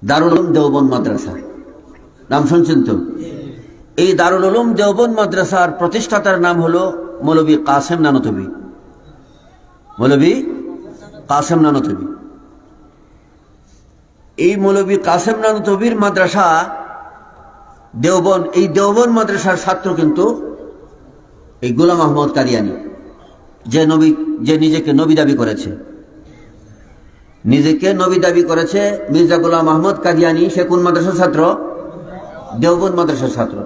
দারুল উলুম দেওবন্দ মাদ্রাসা নাম শুনছেন তো? এই দারুল উলুম দেওবন্দ মাদ্রাসার প্রতিষ্ঠাতার নাম হলো মৌলভী কাসেম নানতবী। মৌলভী কাসেম নানতবী। এই মৌলভী কাসেম নানতবীর মাদ্রাসা দেওবন্দ, এই দেওবন্দ মাদ্রাসার ছাত্র কিন্তু এই গোলাম আহমদ কাদিয়ানী, যে নিজেকে নবী দাবি করেছে, নিজেকে নবী দাবি করেছে মির্জা গোলাম আহমদ কাদিয়ানী। সে কোন মাদ্রাসার ছাত্র? দেওবন্দ মাদ্রাসার ছাত্র।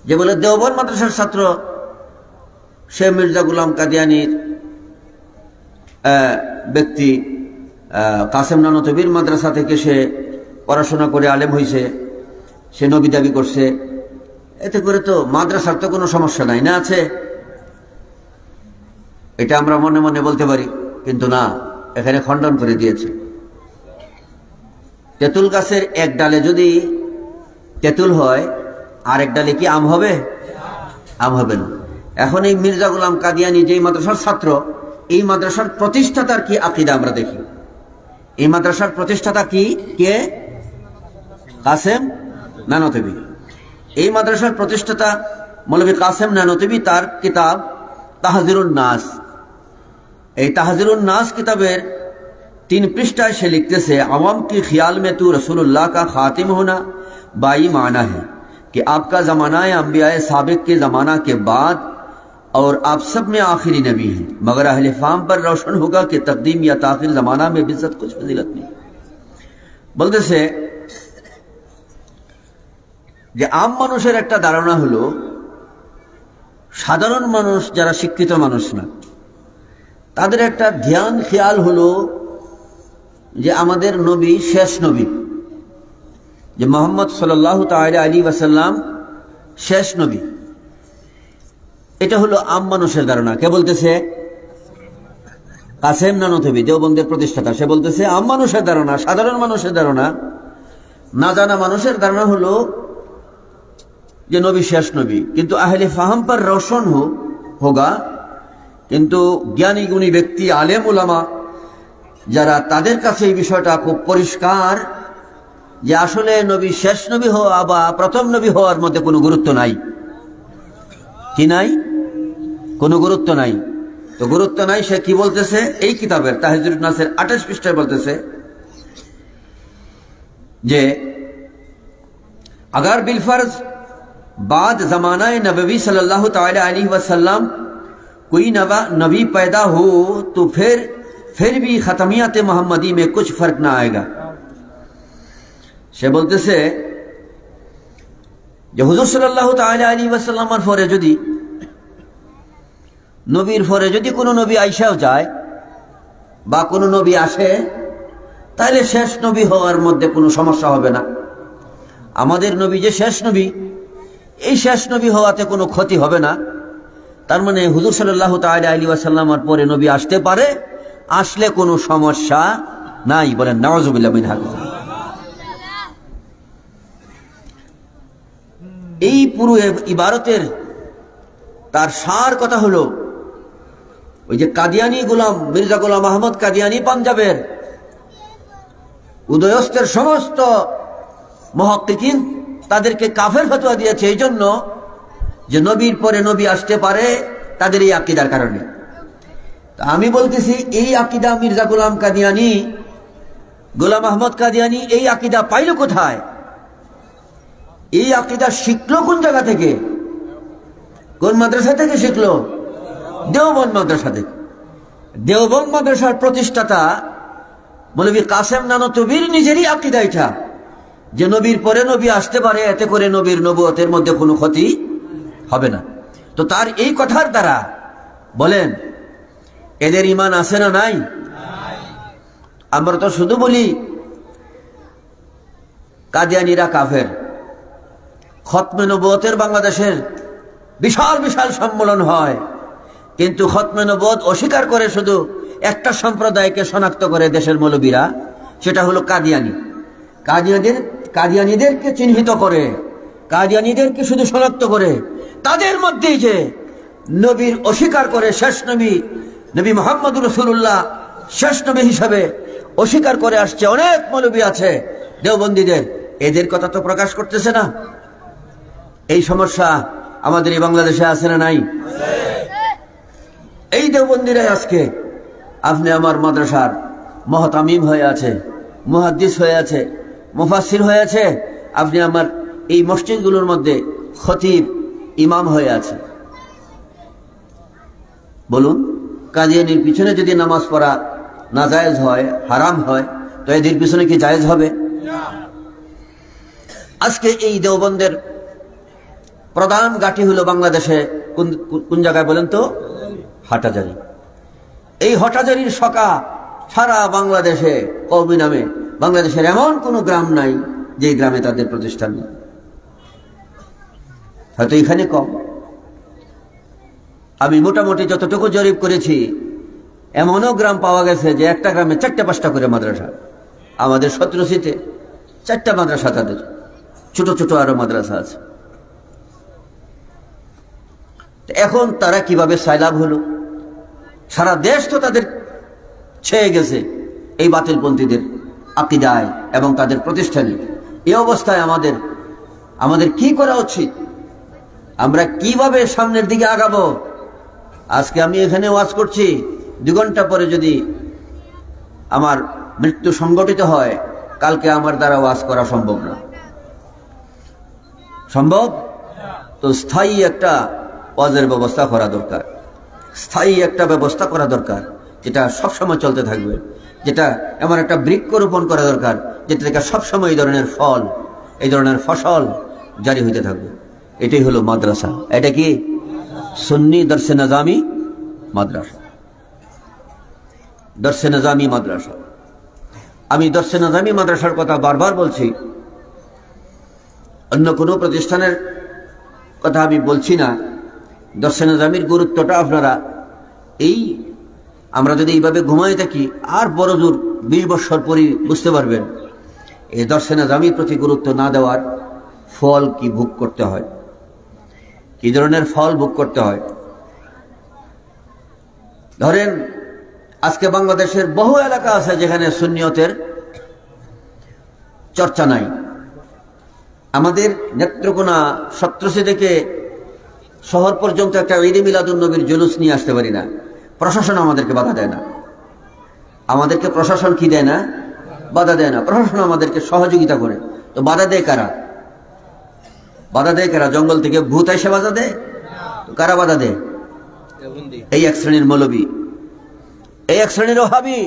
যে বলে দেওবন্দ মাদ্রাসার ছাত্র, সে মির্জা গোলাম কাদিয়ানীর ব্যক্তি। কাসেম নানতবীর মাদ্রাসা থেকে সে পড়াশোনা করে আলেম হয়েছে, সে নবী দাবি করছে। এতে করে তো মাদ্রাসার তো কোনো সমস্যা নাই, না আছে? এটা আমরা মনে মনে বলতে পারি, কিন্তু না, এখানে খণ্ডন করে দিয়েছে। তেঁতুল গাছের এক ডালে যদি তেঁতুল হয়, আর এক ডালে কি আম হবে? আম হবে না। এখন এই মির্জা গোলাম কাদিয়ানী যে মাদ্রাসার ছাত্র, এই মাদ্রাসার প্রতিষ্ঠাতার কি আকীদা আমরা দেখি। এই মাদ্রাসার প্রতিষ্ঠাতা কি? কে? কাসেম নানতবী। এই মাদ্রাসার প্রতিষ্ঠাতা মৌলভী কাসেম নানতবী। তার কিতাব তাহজিরুন নাস। এই তাহজিরুন নাস কিতাবের 3 पृष्ठाয় সে লিখতেছে, আওয়াম কি ख्याल में तू रसूलुल्लाह का खातिम होना बाई माना है कि आपका जमाना अंबिया साबिक के जमाना के बाद और आप सब में आखिरी नबी हैं, मगर अहले फाम पर रोशन होगा कि तकदीम या ताखिर जमाना में बिज़्ज़त कुछ फजीलत नहीं। বলতেছে যে আম মানুষের একটা ধারণা হলো, সাধারণ মানুষ যারা শিক্ষিত মানুষ না, তাদের একটা ধ্যান খেয়াল হলো যে আমাদের নবী শেষ নবী, যে মুহাম্মদ সাল্লাল্লাহু তাআলা আলাইহি ওয়াসাল্লাম শেষ নবী। এটা হলো আম মানুষের ধারণা। কে বলতেছে? কাসেম নানতবী, দেওবন্দের প্রতিষ্ঠাতা। সে বলতেছে আম মানুষের ধারণা, সাধারণ মানুষের ধারণা, না জানা মানুষের ধারণা হলো যে নবী শেষ নবী। কিন্তু আহলে ফাহম পর রোশন হোগা, কিন্তু জ্ঞানী গুণী ব্যক্তি, আলেম উলামা যারা, তাদের কাছে এই বিষয়টা খুব পরিষ্কার যে আসলে নবী শেষ নবী হওয়া বা প্রথম নবী হওয়ার মধ্যে কোনো গুরুত্ব নাই। কি নাই? কোনো গুরুত্ব নাই। তো গুরুত্ব নাই, সে কি বলতেছে? এই কিতাবের তাহজিরুন নাসের 28 পৃষ্ঠায় বলতেছে যে अगर बिलफर्ज बाद जमाना नबवी सल्लल्लाहु ताला अलैहि वसल्लम कोई नबी पैदा हो तो फिर भी खतमियत मोहम्मदी में कुछ फर्क ना आएगा। সে বলতেছে যে হুজুর সাল্লাল্লাহু তাআলা আলাইহি ওয়াসাল্লামের পরে যদি, নবীর পরে যদি কোনো নবী আইসাও যায় বা কোনো নবী আসে, তাহলে শেষ নবী হওয়ার মধ্যে কোনো সমস্যা হবে না। আমাদের নবী যে শেষ নবী, এই শেষ নবী হওয়াতে কোনো ক্ষতি হবে না। তার মানে হুজুর সাল্লাল্লাহু তাআলা আলাইহি ওয়াসাল্লামের পরে নবী আসতে পারে, আসলে কোনো সমস্যা নাই। বলেন নাউযুবিল্লাহ মিন যালিক। এই পুরো ইবারতের তার সার কথা হলো, ওই যে কাদিয়ানী গোলাম, মির্জা গোলাম আহমদ কাদিয়ানী পাঞ্জাবের উদয়স্তের সমস্ত মুহাক্কিকিন তাদেরকে কাফের ফতোয়া দিয়েছে এই জন্য যে নবীর পরে নবী আসতে পারে, তাদের এই আকীদার কারণে। আমি বলতেছি এই আকীদা মির্জা গোলাম কাদিয়ানী, গোলাম আহমদ কাদিয়ানী এই আকীদা পাইল কোথায়? এই আকীদা শিখলো কোন জায়গা থেকে? কোন মাদ্রাসা থেকে শিখলো? দেওবন্দ মাদ্রাসা থেকে। দেওবন্দ মাদ্রাসার প্রতিষ্ঠাতা মৌলভী কাসেম নানতবীর নিজেরই আকীদা এটা, যে নবীর পরে নবী আসতে পারে, এতে করে নবীর নবুয়তের মধ্যে কোনো ক্ষতি হবে না। তো তার এই কথার দ্বারা বলেন এদের ঈমান আছে না নাই? আমরা তো শুধু বলি কাদিয়ানীরা কাফের। খতমে নবুয়তের বাংলাদেশের বিশাল বিশাল সম্মেলন হয়, কিন্তু খতমে নবুয়ত অস্বীকার করে শুধু একটা সম্প্রদায়কে শনাক্ত করে দেশের মৌলবীরা, সেটা হলো কাদিয়ানী। কাদিয়ানীদেরকে চিহ্নিত করে, কাদিয়ানীদেরকে শুধু শনাক্ত করে, তাদের মধ্যেই যে নবীর অস্বীকার করে, শেষ নবী নবী মুহাম্মদুর রাসূলুল্লাহ শেষ নবী হিসাবে অস্বীকার করে আসছে অনেক মৌলবী আছে, দেওবন্দীদের, এদের কথা তো প্রকাশ করতেছে না। এই সমস্যা আমাদের এই বাংলাদেশে আছে না নাই? এই দেওবন্দীরাই আজকে আপনি আমার মাদ্রাসার মুহতামিম হয়ে আছে, মুহাদ্দিস হয়ে আছে, মুফাসসির হয়ে আছে, আপনি আমার এই মসজিদগুলোর মধ্যে খতিব, ইমাম হয়ে আছে। বলুন, কাদিয়ানীর পিছনে যদি নামাজ পড়া নাজায়েজ হয়, হারাম হয়, তো এদের পিছনে কি জায়েজ হবে? আজকে এই দেওবন্দের প্রধান ঘাঁটি হলো বাংলাদেশে কোন জায়গায় বলেন তো? হাটাজারি। এই হাটাজারির শাখা সারা বাংলাদেশে কওমি নামে, বাংলাদেশের এমন কোন গ্রাম নাই যে গ্রামে তাদের প্রতিষ্ঠান নেই। হয়তো এখানে কম। আমি মোটামুটি যতটুকু জরিপ করেছি, এমনও গ্রাম পাওয়া গেছে যে একটা গ্রামে 4টা-5টা করে মাদ্রাসা। আমাদের সত্রসিতে 4টা মাদ্রাসা, তাদের ছোট ছোট আরো মাদ্রাসা আছে। এখন তারা কিভাবে সাইলাব হলো? সারা দেশ তো তাদের ছেয়ে গেছে এই বাতিলপন্থীদের আকীদায় এবং তাদের প্রতিষ্ঠানে। এই অবস্থায় আমাদের কি করা উচিত? আমরা কিভাবে সামনের দিকে আগাবো? আজকে আমি এখানে ওয়াজ করছি, 2 ঘন্টা পরে যদি আমার মৃত্যু সংঘটিত হয়, কালকে আমার দ্বারা ওয়াজ করা সম্ভব না। সম্ভব? তো স্থায়ী একটা ওয়াজের ব্যবস্থা করা দরকার, স্থায়ী একটা ব্যবস্থা করা দরকার, যেটা সবসময় চলতে থাকবে, যেটা এমন একটা বৃক্ষরোপণ করা দরকার যেটা থেকে সবসময় এই ধরনের ফল, এই ধরনের ফসল জারি হইতে থাকবে। এটাই হলো মাদ্রাসা। এটা কি? সুন্নি দর্শে নিজামি মাদ্রাসা। দর্শে নিজামি মাদ্রাসা। আমি দর্শে নিজামি মাদ্রাসার কথা বারবার বলছি, অন্য কোনো প্রতিষ্ঠানের কথা আমি বলছি না। দর্শে নিজামির গুরুত্বটা আপনারা আমরা যদি এইভাবে ঘুমাই থাকি, আর বড় জোর 20 বছর পরই বুঝতে পারবেন এই দর্শে নিজামির প্রতি গুরুত্ব না দেওয়ার ফল কি ভোগ করতে হয়, কি ধরনের ফল ভোগ করতে হয়। ধরেন, আজকে বাংলাদেশের বহু এলাকা আছে যেখানে সুন্নিয়তের চর্চা নাই। আমাদের নেত্রকোনা সত্রসী থেকে শহর পর্যন্ত একটা ঈদে মিলাদুন নবীর জুলুস নিয়ে আসতে পারি না। প্রশাসন আমাদেরকে বাধা দেয় না। আমাদেরকে প্রশাসন কি দেয় না? বাধা দেয় না। প্রশাসন আমাদেরকে সহযোগিতা করে। তো বাধা দেয় কারা? বাধা দেয় কারা? জঙ্গল থেকে ভূত এসে বাধা দেয়? তো কারা বাধা দেয়? এই এক শ্রেণীর মৌলবী, এই এক শ্রেণীর ওহাবী।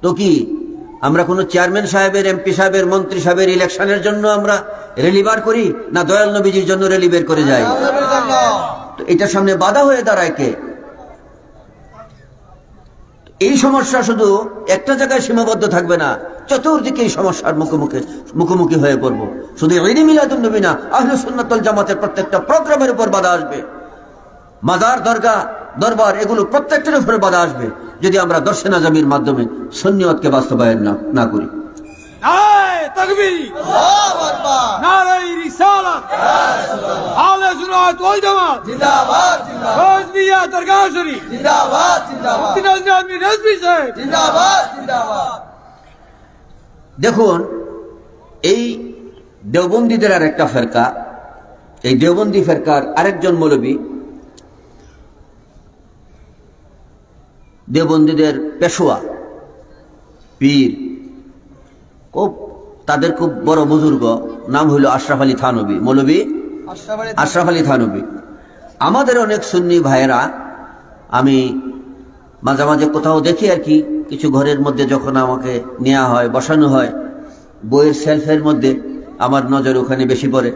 তো কি আমরা কোন চেয়ারম্যান সাহেবের, এমপি সাহেবের, মন্ত্রী সাহেবের ইলেকশনের জন্য আমরা র্যালি বার করি না দয়াল নবীজির জন্য র্যালি বের করে যাই? তো এটার সামনে বাধা হয়ে দাঁড়ায় কে? এই সমস্যা শুধু একটা জায়গায় সীমাবদ্ধ থাকবে না, চতুর্দিকে এই সমস্যার মুখোমুখি হয়ে পড়বো। শুধু ঈদ মিলাদুন নবী না, আহলে সুন্নাত ওয়াল জামাতের প্রত্যেকটা প্রোগ্রামের উপর বাধা আসবে। মাজার, দরগা, দরবার, এগুলো প্রত্যেকটার উপরে বাধা আসবে যদি আমরা দর্শে নিজামির মাধ্যমে সুন্নিয়তকে বাস্তবায়ন না করি। নারে তাকবীর, আল্লাহু আকবার, নারে রিসালাত, আহলে সুন্নাত ওয়াল জামাত জিন্দাবাদ, জিন্দাবাদ, রোজমিয়া দরগাহ শরীফ জিন্দাবাদ, জিন্দাবাদ, মুফতি নিজামী রিজভী সাহেব জিন্দাবাদ, জিন্দাবাদ। দেখুন, এই দেওবন্দীদের আর একটা ফেরকা, এই দেওবন্দি ফেরকার আরেকজন মৌলবী, দেওবন্দীদের পেশোয়া, পীর, তাদের খুব বড় বুজুর্গ, নাম হইল আশরাফ আলী থানভী, মৌলবী আশরাফ আলী থানভী। আমাদের অনেক সুন্নি ভাইয়েরা, আমি মাঝে মাঝে কোথাও দেখি আর কি, কিছু ঘরের মধ্যে যখন আমাকে নেওয়া হয়, বসানো হয়, বইয়ের সেলফের মধ্যে আমার নজর ওখানে বেশি পড়ে।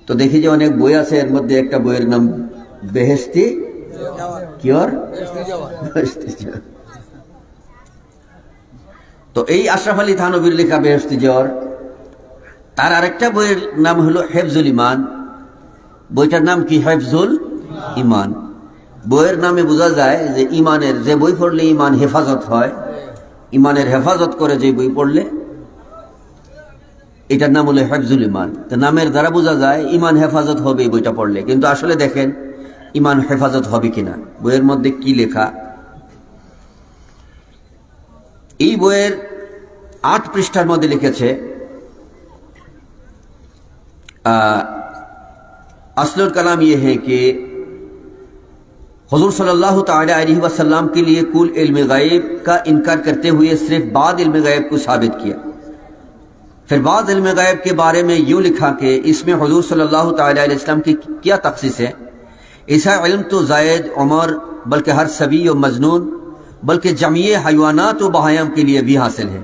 তো দেখি যে অনেক বই আছে, এর মধ্যে একটা বইয়ের নাম বেহেশতি কিওর। তো এই আশরাফ আলী থানভীর লেখা বেহেশতি জোর, তার আরেকটা বইয়ের নাম হলো হেফজুল ইমান। বইটার নাম কি? হেফজুল ইমান। বইয়ের নামে বোঝা যায় যে ইমানের, যে বই পড়লে ইমান হেফাজত হয়, ইমানের হেফাজত করে যে বই পড়লে, এটার নাম হলো হেফজুল ইমান। তো নামের দ্বারা বোঝা যায় ইমান হেফাজত হবে এই বইটা পড়লে, কিন্তু আসলে দেখেন ইমান হেফাজত হবে কিনা, বইয়ের মধ্যে কি লেখা। এই বইয়ের 8 পৃষ্ঠার মধ্যে লিখেছে असलुल कलाम ये है कि हुजूर सल्लल्लाहु ताला अलैहि वसल्लम के लिए कुल इल्म गैब का इनकार करते हुए सिर्फ बाद इल्म गैब को साबित किया। फिर बाद इल्म गैब के बारे में यूं लिखा कि इसमें हुजूर सल्लल्लाहु ताला अलैहि वसल्लम की क्या तखसीस है। ऐसा इल्म तो जायद उमर बल्कि हर सभी और मजनून बल्कि जमीय हयवानात व बहायम के लिए भी हासिल है।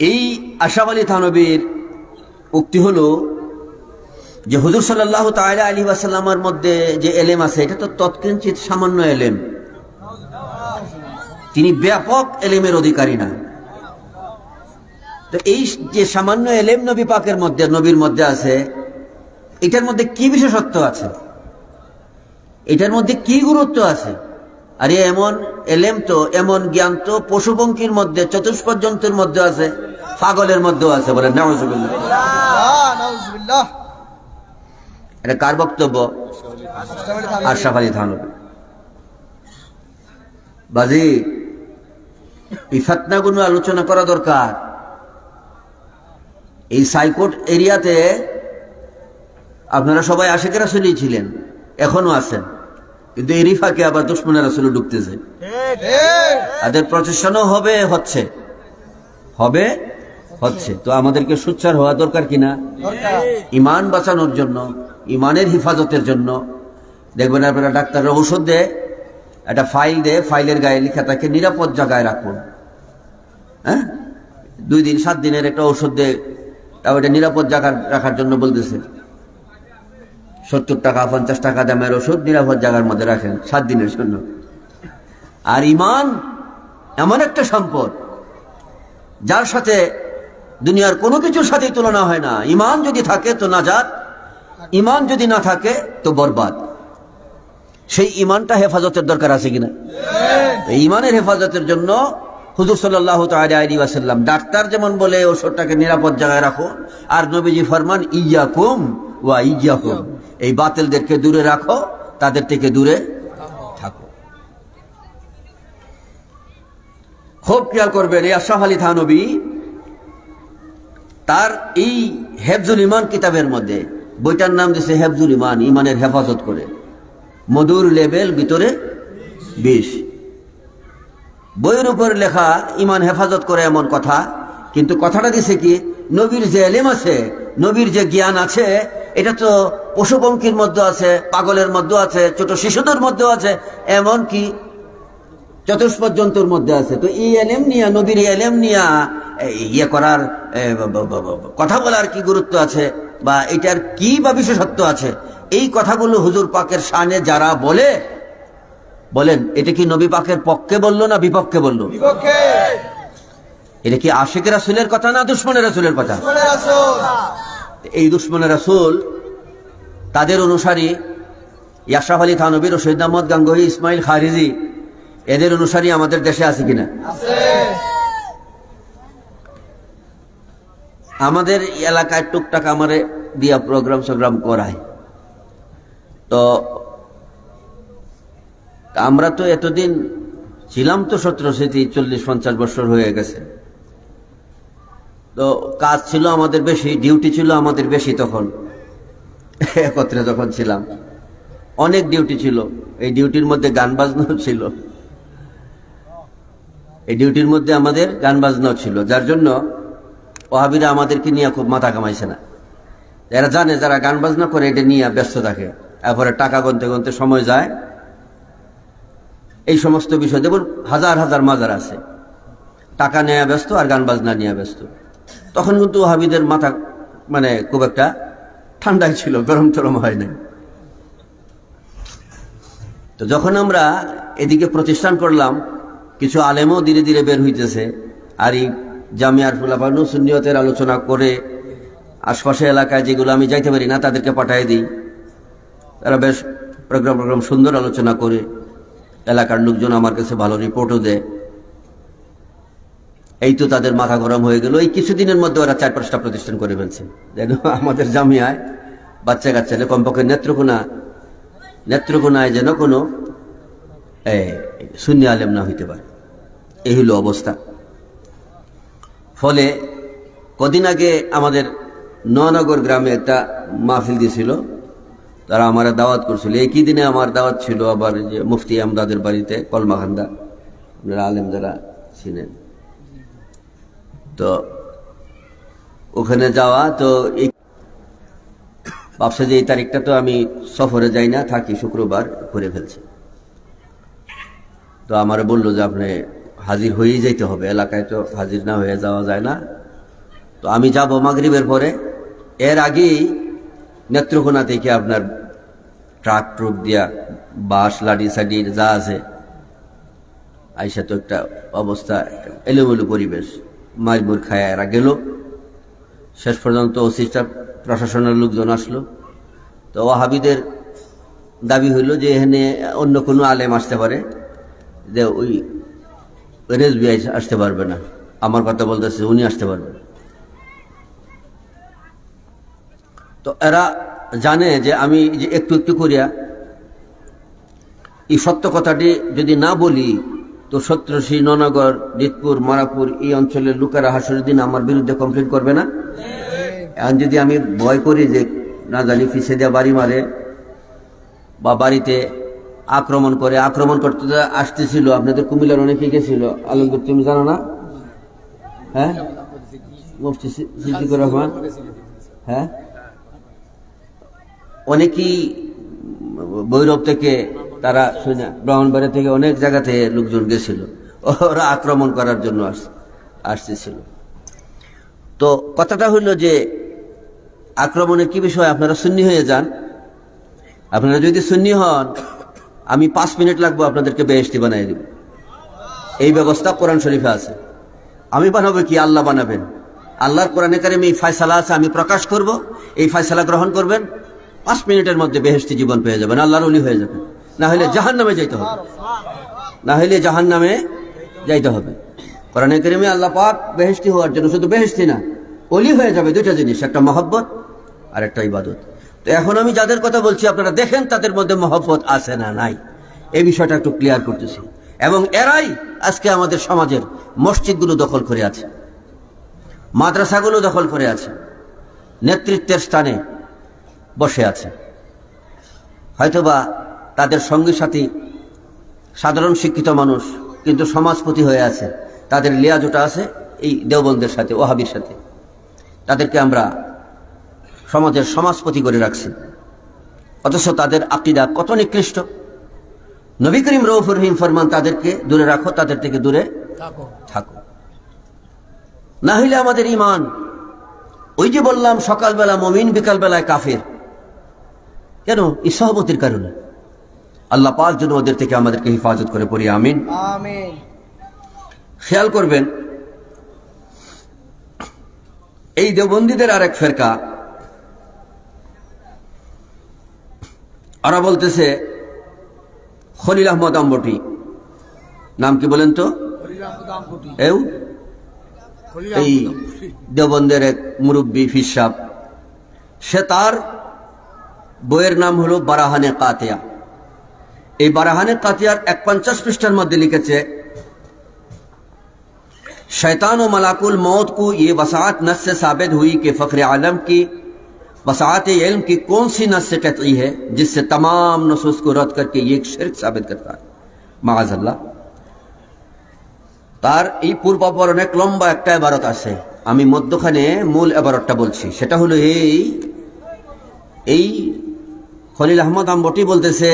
এই আশরাফ আলী থানবীর উক্তি হলো যে হুজুর সাল্লাল্লাহু তাআলা আলাইহি ওয়াসাল্লামের মধ্যে যে ইলম আছে এটা তো তৎকিঞ্চিত সামান্য ইলম, তিনি ব্যাপক ইলমের অধিকারী না। তো এই যে সামান্য ইলম নবী পাকের মধ্যে নবীর মধ্যে আছে, এটার মধ্যে কি বিশেষত্ব আছে, এটার মধ্যে কি গুরুত্ব আছে? আরে এমন ইলম তো, এমন জ্ঞান তো পশুপঙ্খির মধ্যে, চতুষ্পদ জন্তুর মধ্যে আছে, পাগলের মধ্যেও আছে। বলেন নাউজুবিল্লাহ। এটা কার বক্তব্য? আশরাফ আলী থানভী। বাজি এই ফিতনাগুলো আলোচনা করা দরকার। এই সাইকোট এরিয়াতে আপনারা সবাই আশিক রাসূলই ছিলেন, এখনো আছেন, কিন্তু এই রিফাকে আবার দুশমনের রাসূল ঢুকতেছে। তাদের প্রচেষ্টাও হবে, হচ্ছে। তো আমাদেরকে সোচ্চার হওয়া দরকার কিনা? ইমান বাঁচানোর জন্য, ইমানের হেফাজতের জন্য। দেখবেন আপনারা ডাক্তাররা ঔষধ দেয়, একটা ফাইল দেয়, ফাইলের গায়ে লেখা থাকে নিরাপদ জায়গায় রাখুন। হ্যাঁ, 2 দিন 7 দিনের একটা ঔষধ দেয়, তাও এটা নিরাপদ জায়গায় রাখার জন্য বলতেছে। 70 টাকা 50 টাকা দামের ওষুধ নিরাপদ জায়গার মধ্যে রাখেন 7 দিনের জন্য। আর ইমান এমন একটা সম্পদ যার সাথে দুনিয়ার কোনো কিছুর সাথে তুলনা হয় না। ইমান যদি থাকে তো নাজাত, ইমান যদি না থাকে তো বরবাদ। সেই ইমানটা হেফাজতের দরকার আছে কিনা? এই ইমানের হেফাজতের জন্য হুজুর সাল্লাল্লাহু তাআলা আলাইহি ওয়াসাল্লাম, ডাক্তার যেমন বলে ওষুধটাকে নিরাপদ জায়গায় রাখো, আর নবীজি ফরমান ইয়াকুম ওয়া ইয়াকুম, এই বাতিলদেরকে দূরে রাখো, তাদের থেকে দূরে থাকো। খুব খেয়াল করবেন, এই আশরাফ আলী থানভী তার এই হেফজুল ইমান কিতাবের মধ্যে, বইটার নাম দিয়েছে হেফজুল ইমান, ইমানের হেফাজত করে। মধুর লেবেল, ভিতরে বিষ। বইয়ের উপর লেখা ইমান হেফাজত করে এমন কথা, কিন্তু কথাটা দিছে কি, নবীর যে ইলম আছে, নবীর যে জ্ঞান আছে, এটা তো পশুপঙ্খির মধ্যে আছে, পাগলের মধ্যে আছে, ছোট শিশুদের মধ্যে আছে, এমন কি চতুষ্পদ জন্তুর মধ্যে আছে। তো এই ইলম নিয়ে, নবীর ইলম নিয়ে ইয়ে করার, কথা বলার কি গুরুত্ব আছে, বা এটার কি বা বিশেষত্ব আছে? এই কথাগুলো হুজুর পাকের শানে যারা বলেন, এটা কি নবী পাকের পক্ষে বললো না বিপক্ষে বললো? এটা কি আশিক রাসূলের কথা না দুশমনের রাসূলের কথা? এই দুশমনের রাসূল, তাদের অনুসারী আশরাফ আলী থানভী, রশিদ আহমদ গাঙ্গুহি, ইসমাইল খারিজি, এদের অনুসারী আমাদের দেশে আছে কিনা? আমাদের এলাকায় টুকটাক আমারে দিয়া প্রোগ্রাম করায়। তো আমরা তো এতদিন ছিলাম তো 17 স্মৃতি 40-50 বছর হয়ে গেছে। তো কাজ ছিল আমাদের বেশি, ডিউটি ছিল আমাদের বেশি। তখন একত্রে যখন ছিলাম, অনেক ডিউটি ছিল। এই ডিউটির মধ্যে গান বাজনাও ছিল, এই ডিউটির মধ্যে আমাদের গান বাজনাও ছিল, যার জন্য ওয়াহাবিরা আমাদেরকে নিয়ে খুব মাথা কামাইছে না। এরা জানে যারা গান বাজনা করে এটা নিয়ে ব্যস্ত থাকে, এরপরে টাকা গুনতে গুনতে সময় যায়। এই সমস্ত বিষয় যেমন হাজার হাজার মাজার আছে, টাকা নেওয়া ব্যস্ত আর গান বাজনা নিয়ে ব্যস্ত। তখন কিন্তু ওয়াহাবিদের মাথা মানে খুব একটা ঠান্ডাই ছিল, গরম টরম হয় নাই। তো যখন আমরা এদিকে প্রতিষ্ঠান করলাম, কিছু আলেমও ধীরে ধীরে বের হইতেছে, আর এই জামিয়ার ফুলাফানু সুন্নিয়তের আলোচনা করে আশপাশের এলাকায় যেগুলো আমি যাইতে পারি না তাদেরকে পাঠিয়ে দিই। তারা বেশ প্রোগ্রাম সুন্দর আলোচনা করে, এলাকার লোকজন আমার কাছে ভালো রিপোর্টও দেয়। এই তো তাদের মাথা গরম হয়ে গেল। এই কিছুদিনের মধ্যে ওরা 4-5টা প্রতিষ্ঠান করে ফেলছে, যেন আমাদের জামিয়ায় বাচ্চা কাচ্চা কমপক্ষে নেত্রকোনায় যেন কোনো সুন্নি আলেম না হইতে পারে। এই হলো অবস্থা। ফলে কদিন আগে আমাদের ননগর গ্রামে একটা মাহফিল দিয়েছিল, তারা আমার দাওয়াত করছিল। একই দিনে আমার দাওয়াত ছিল আবার যে মুফতি আমদাদের বাড়িতে কলমাখান্দা, আপনারা আলেম যারা ছিলেন, তো ওখানে যাওয়া। তো এই ভাবছে যে এই তারিখটা তো আমি সফরে যাই না, থাকি, শুক্রবার করে ফেলছি। তো আমার বললো যে আপনি হাজির হয়েই যাইতে হবে, এলাকায় তো হাজির না হয়ে যাওয়া যায় না। তো আমি যাব মাগরিবের পরে। এর আগেই নেত্রকোনা থেকে আপনার ট্রাক ট্রুক দিয়া বাস লাডি সাডি যা আছে আইসা, তো একটা অবস্থা এলোমেলো পরিবেশ, মাইলমুর খায় এরা গেল। শেষ পর্যন্ত ওসিটা প্রশাসনের লোকজন আসলো। তো ওয়াহাবিদের দাবি হইল যে এখানে অন্য কোনো আলেম আসতে পারে, যে ওই রেজবি আসতে পারবে না। আমার কথা বলতেছে উনি আসতে পারবেন। তো এরা জানে যে আমি যে একটু একটু করিয়া এই সত্য কথাটি যদি না বলি, তো সত্যশ্রী, ননগর, জিতপুর, মারাপুর এই অঞ্চলের লোকেরা হাসরের দিন আমার বিরুদ্ধে কমপ্লেন করবে না? এখন যদি আমি ভয় করি যে না জানি পিছিয়ে দেওয়া বাড়ি মারে বা বাড়িতে আক্রমণ করে, আক্রমণ করতে আসতেছিল আপনাদের কুমিল্লার অনেকে গেছিল, আলমগীর তুমি জানো না? হ্যাঁ, মুফতি সিদ্দিকুর রহমান, হ্যাঁ, অনেকেই ভৈরব থেকে, তারা ব্রাহ্মণবাড়ি থেকে, অনেক জায়গা থেকে লোকজন গেছিল, ওরা আক্রমণ করার জন্য আসতেছিল। তো কথাটা হইল যে আক্রমণের কি বিষয়, আপনারা সুন্নি হয়ে যান। আপনারা যদি সুন্নি হন, আমি 5 মিনিট লাগবো আপনাদেরকে বেহেশতি বানিয়ে দেব। এই ব্যবস্থা কোরআন শরীফে আছে। আমি বানাবো কি? আল্লাহ বানাবেন। আল্লাহর কোরআনে কারিমে এই ফয়সালা আছে, আমি প্রকাশ করব, এই ফয়সালা গ্রহণ করবেন, 5 মিনিটের মধ্যে বেহেশতি জীবন পেয়ে যাবেন, আল্লাহর ওলি হয়ে যাবেন। না হলে জাহান্নামে যাইতে হবে, না হলে জাহান্নামে যাইতে হবে। কোরআনে কারিমে আল্লাহ পাক বেহেশতি হওয়ার জন্য শুধু বেহেশতি না, ওলি হয়ে যাবে, দুইটা জিনিস, একটা মহব্বত আর একটা ইবাদত। তো এখন আমি যাদের কথা বলছি আপনারা দেখেন তাদের মধ্যে মহব্বত আছে না নাই, এই বিষয়টা একটু ক্লিয়ার করতেছি। এবং এরাই আজকে আমাদের সমাজের মসজিদগুলো দখল করে আছে, মাদ্রাসাগুলো দখল করে আছে, নেতৃত্বের স্থানে বসে আছে। হয়তোবা তাদের সঙ্গী সাথী সাধারণ শিক্ষিত মানুষ, কিন্তু সমাজপতি হয়ে আছে, তাদের লিয়াজোটা আছে এই দেওবন্দের সাথে, ওয়াহাবির সাথে। তাদেরকে আমরা সমাজের সমাজপতি করে রাখছি, অথচ তাদের আকীদা কত নিকৃষ্ট। নবী করিম রউফুর রহিম ফরমান, তাদেরকে দূরে রাখো, তাদের থেকে দূরে থাকো, না হইলে আমাদের ঈমান, ওই যে বললাম সকালবেলা মুমিন, বিকালবেলায় কাফের। কেন? এই সহবতির কারণে। আল্লাহ পাক যেন ওদের থেকে আমাদেরকে হেফাজত করে, পড়ি আমিন। খেয়াল করবেন, এই দেওবন্দীদের আরেক ফেরকা, ওরা বলতেছে খলিল আহমদ আম্বটি, নাম কি বলেন তো? এই দেওবন্দের এক মুরব্বী ফিসাব, সে তার বইয়ের নাম হলো বারাহানে কাতিয়া। এই বারাহানে কাতিয়ার 51 পৃষ্ঠার মধ্যে লিখেছে, शैतान और मलाकुल मौत को ये वसात नस से साबित हुई कि फख्र आलम की वसात इल्म की कौन सी नस से कतई है जिससे तमाम नसूस को रद्द करके ये एक शिर्क साबित करता है, माअज़ल्लाह। তার এই পূর্বাপর অনেক লম্বা একটা ইবারত আছে, আমি মধ্যখানে মূল ইবারতটা বলছি। সেটা হলো এই খলিল আহমদ আম্বটি বলতেছে,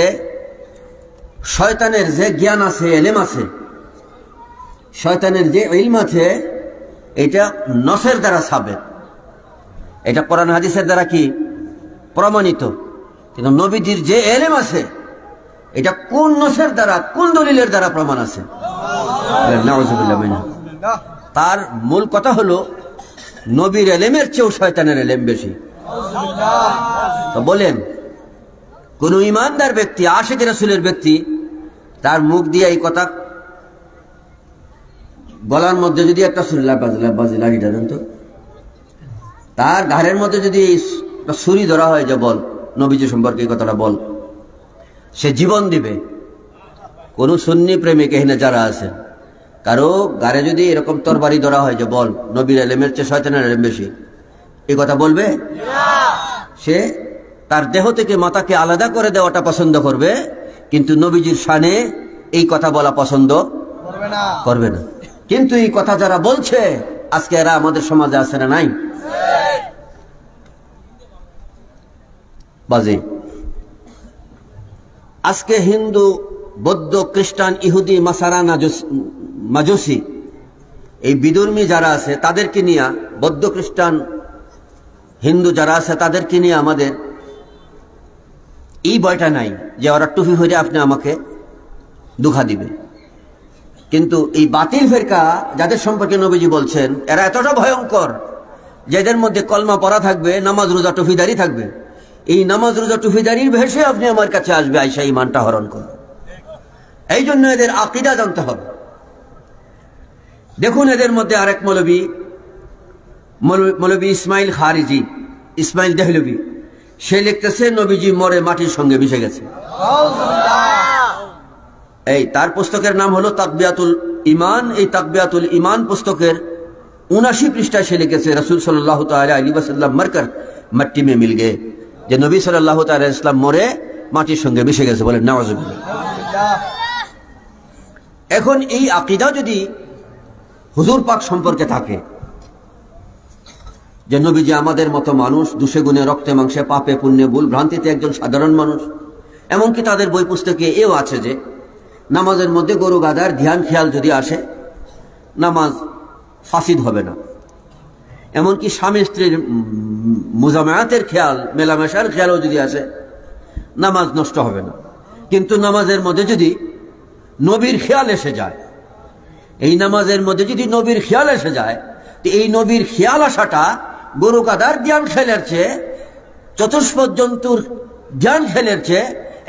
শয়তানের যে জ্ঞান আছে, ইলম আছে, শয়তানের যে ইলম আছে, এটা নসের দ্বারা সাবেত, এটা কোরআন হাদিসের দ্বারা কি প্রমাণিত। কিন্তু নবীজির যে ইলম আছে, এটা কোন নসের দ্বারা, কোন দলিলের দ্বারা প্রমাণ আছে? নাউযুবিল্লাহ মিনহু। তার মূল কথা হলো নবীর ইলমের চেয়েও শয়তানের ইলম বেশি। তো বলেন, কোন ইমানদার ব্যক্তি, আশিক রাসূলের ব্যক্তি, তার মুখ দিয়ে এই কথা, গলার মধ্যে যদি একটা লাগিটা দেন তো, তার ঘাড়ের মধ্যে যদি ছুরি ধরা হয় যে বল নবীজি সম্পর্কে এই কথাটা বল, সে জীবন দিবে। কোন সুন্নি প্রেমিক এখানে যারা আছে, কারো গারে যদি এরকম তরবারি ধরা হয় যে বল নবীর এলেমের চেয়ে শয়তানের এলেম বেশি, এই কথা বলবে? সে তার দেহ থেকে মাথাকে আলাদা করে দেওয়াটা পছন্দ করবে, কিন্তু নবীজির শানে এই কথা বলা পছন্দ করবে না। কিন্তু এই কথা যারা বলছে আজকে এরা আমাদের সমাজে আছে না নাই? বাজে আজকে হিন্দু, বৌদ্ধ, খ্রিস্টান, ইহুদি, মাসারা, মাজুসি, এই বিধর্মী যারা আছে তাদেরকে নিয়ে, বৌদ্ধ, খ্রিস্টান, হিন্দু যারা আছে তাদেরকে নিয়ে আমাদের এই ভয়টা নাই যে ওরা টুপি হয়ে আপনি আমাকে দুঃখা দিবে। কিন্তু এই বাতিল ফেরকা যাদের সম্পর্কে নবীজি বলছেন এরা এতটা ভয়ঙ্কর, যাদের মধ্যে কলমা পড়া থাকবে, নামাজ রোজা টুফিদারি থাকবে, এই নামাজ রোজা টুফিদারির ভেসে আপনি আমার কাছে আসবে, আইসা ইমানটা হরণ করবে। এই জন্য এদের আকীদা জানতে হবে। দেখুন এদের মধ্যে আরেক মৌলবী ইসমাইল খারিজি, ইসমাইল দেহলভী, সে লিখতেছে নবীজি মরে মাটির সঙ্গে মিশে গেছে। এই তার পুস্তকের নাম হলো তাকবিয়াতুল ইমান। এই তাকবিয়াতুল ইমান পুস্তকের 79 পৃষ্ঠায় সে লিখেছে রাসূল সাল্লাল্লাহু তাআলা আলাইহি ওয়াসাল্লাম মরকর মাটি মে মিল গয়ে, যে নবী সাল্লাল্লাহু তাআলা আলাইহি ওয়াসাল্লাম মরে মাটির সঙ্গে মিশে গেছে। বলেন নাউযুবিল্লাহ। এখন এই আকীদা যদি হুজুর পাক সম্পর্কে থাকে যে নবীজি আমাদের মতো মানুষ, দুষে গুণে, রক্তে মাংসে, পাপে পুণ্যে, ভুল ভ্রান্তিতে একজন সাধারণ মানুষ, এমনকি তাদের বই পুস্তকে এও আছে যে নামাজের মধ্যে গরু গাদার ধ্যান খেয়াল যদি আসে নামাজ ফাসিদ হবে না, এমনকি স্বামী স্ত্রীর মুজামায়াতের খেয়াল, মেলামেশার খেয়ালও যদি আসে নামাজ নষ্ট হবে না। কিন্তু নামাজের মধ্যে যদি নবীর খেয়াল এসে যায়, এই নামাজের মধ্যে যদি নবীর খেয়াল এসে যায়, তো এই নবীর খেয়াল আসাটা গরু গাদার জ্ঞান খেলের চেয়ে, চতুষ্পদ জন্তুর জ্ঞান খেলের চেয়ে,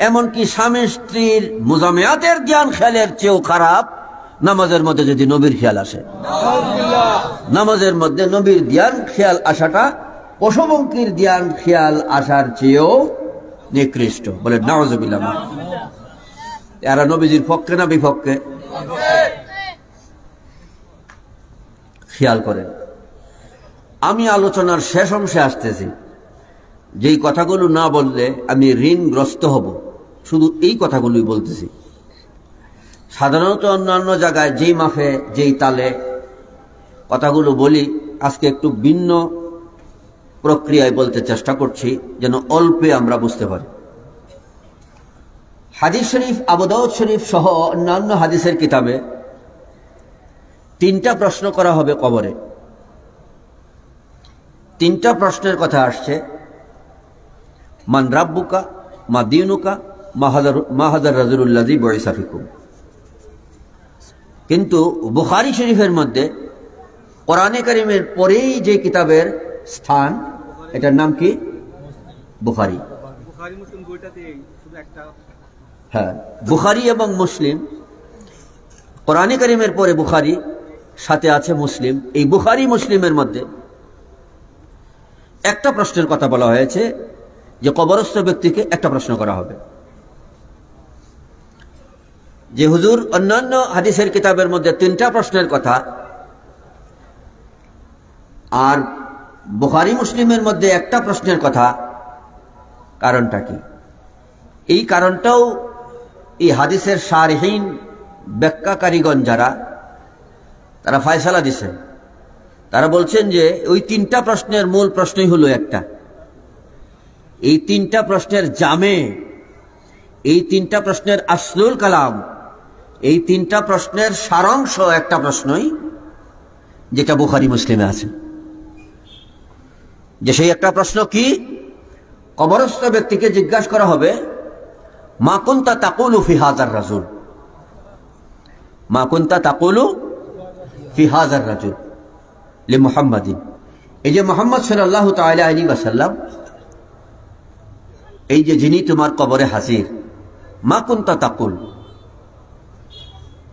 এমনকি স্বামী স্ত্রীর মুজামিয়াতের জ্ঞান খেলের চেয়েও খারাপ নামাজের মধ্যে যদি নবীর খেয়াল আসে। নামাজের মধ্যে নবীর জ্ঞান খেয়াল আসাটা পশুপঙ্খীর জ্ঞান খেয়াল আসার চেয়েও নিকৃষ্ট। বলে নাউযুবিল্লাহ। এরা নবীজির পক্ষে না বিপক্ষে? খেয়াল করেন, আমি আলোচনার শেষ অংশে আসতেছি, যেই কথাগুলো না বললে আমি ঋণগ্রস্ত হব, শুধু এই কথাগুলোই বলতেছি। সাধারণত অন্যান্য জায়গায় যেই মাফে যেই তালে কথাগুলো বলি, আজকে একটু ভিন্ন প্রক্রিয়ায় বলতে চেষ্টা করছি যেন অল্পে আমরা বুঝতে পারি। হাদিস শরীফ, আবু দাউদ শরীফ সহ অন্যান্য হাদিসের কিতাবে 3টা প্রশ্ন করা হবে কবরে। 3টা প্রশ্নের কথা আসছে, মান রাব্বুকা, মা দীনুকা, মা হাযার রাজুলুল্লাযী বুইসা ফিকুম। কিন্তু বুখারী শরীফের মধ্যে কোরআনে কারীমের পরেই যে কিতাবের স্থান, এটার নাম কি? বুখারী। হ্যাঁ, বুখারী এবং মুসলিম, কোরআনে কারীমের পরে বুখারী, সাথে আছে মুসলিম। এই বুখারী মুসলিমের মধ্যে একটা প্রশ্নের কথা বলা হয়েছে যে কবরস্থ ব্যক্তিকে একটা প্রশ্ন করা হবে। যে হুজুর অন্যান্য হাদিসের কিতাবের মধ্যে 3টা প্রশ্নের কথা, আর বুখারী মুসলিমের মধ্যে একটা প্রশ্নের কথা, কারণটা কি? এই কারণটাও এই হাদিসের শারহীন ব্যাখ্যাকারীগণ যারা, তারা ফয়সালা দিচ্ছেন। তারা বলছেন যে ওই 3টা প্রশ্নের মূল প্রশ্নই হলো একটা। এই 3টা প্রশ্নের জামে, এই 3টা প্রশ্নের আসলুল কালাম, এই 3টা প্রশ্নের সারাংশ একটা প্রশ্নই, যেটা বুখারী মুসলিমে আছে। যে সেই একটা প্রশ্ন কি? কবরস্থ ব্যক্তিকে জিজ্ঞাসা করা হবে, মা কুনতা তাকুলু ফি হাযার রাজুল, মা কুনতা তাকুলু ফি হাযার রাজুল লি মুহাম্মাদিন। এই যে মুহাম্মদ সাল্লাল্লাহু তাআলা আলাইহি ওয়াসাল্লাম, এই যে যিনি তোমার কবরে হাজির, মা কুনতা তাকুল,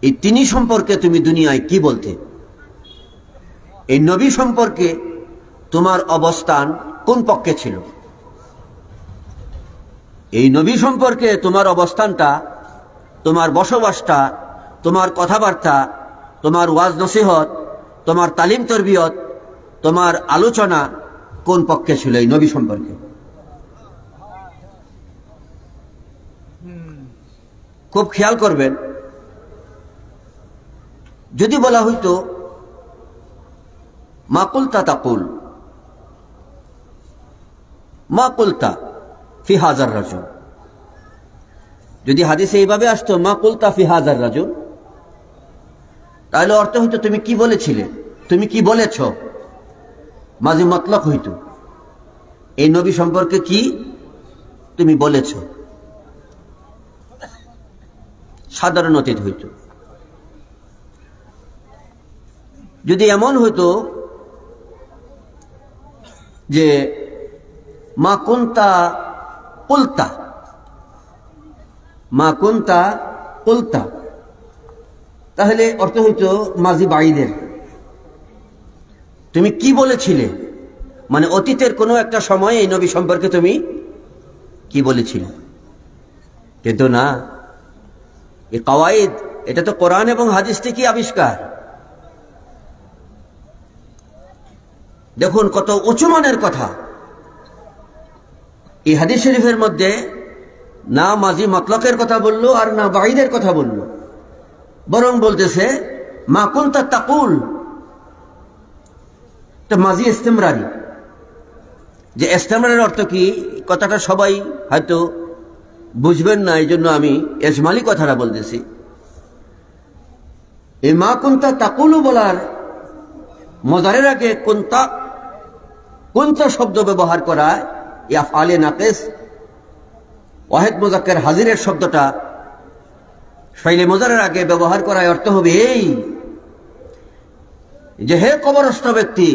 এই তিনি সম্পর্কে তুমি দুনিয়ায় কি বলতে? এই নবী সম্পর্কে তোমার অবস্থান কোন পক্ষে ছিল? এই নবী সম্পর্কে তোমার অবস্থানটা, তোমার বসবাসটা, তোমার কথাবার্তা তোমার ওয়াজ নসিহত, তোমার তালিম তরবিয়ত, তোমার আলোচনা কোন পক্ষে ছিল এই নবী সম্পর্কে? খুব খেয়াল করবেন, যদি বলা হইতো মা কুলতা তাকুল, মা কুলতা ফি হাজার রাজুল, যদি হাদিসে এইভাবে আসতো মা কুলতা ফি হাজার রাজুল, তাহলে অর্থ হইতো তুমি কি বলেছিলে, তুমি কি বলেছ, মাঝে মতলক হইতো এই নবী সম্পর্কে কি তুমি বলেছ, সাধারণ অতীত হইত। যদি এমন হইতো যে মা কুনতা কুলতা, মা কুনতা কুলতা, তাহলে অর্থ হইতো মাজি বাইদের, তুমি কি বলেছিলে, মানে অতীতের কোনো একটা সময় এই নবী সম্পর্কে তুমি কি বলেছিলে। কিন্তু না, এই কাওয়াইদ, এটা তো কোরআন এবং হাদিস থেকে আবিষ্কার। দেখুন কত উঁচু মানের কথা এই হাদিস শরীফের মধ্যে, না মাজি মতলকের কথা বললো আর না বাইদের কথা বললো, বরং বলতেছে মা কুনতা তাকুল, মাজি ইস্তেমরারি। যে ইস্তেমরারের অর্থ কি, কথাটা সবাই হয়তো বুঝবেন না, এই জন্য আমি এজমালি কথাটা বলতেছি। এই মা কুনতা তাকুলু বলার মজারের আগে কুনতা কুনতা শব্দ ব্যবহার করা, আফআলে নাকিস ওয়াহিদ মুযাক্কার হাজিরের শব্দটা ফাইলে মুজারের আগে ব্যবহার করার অর্থ হবে এই যে হে কবরস্থ ব্যক্তি,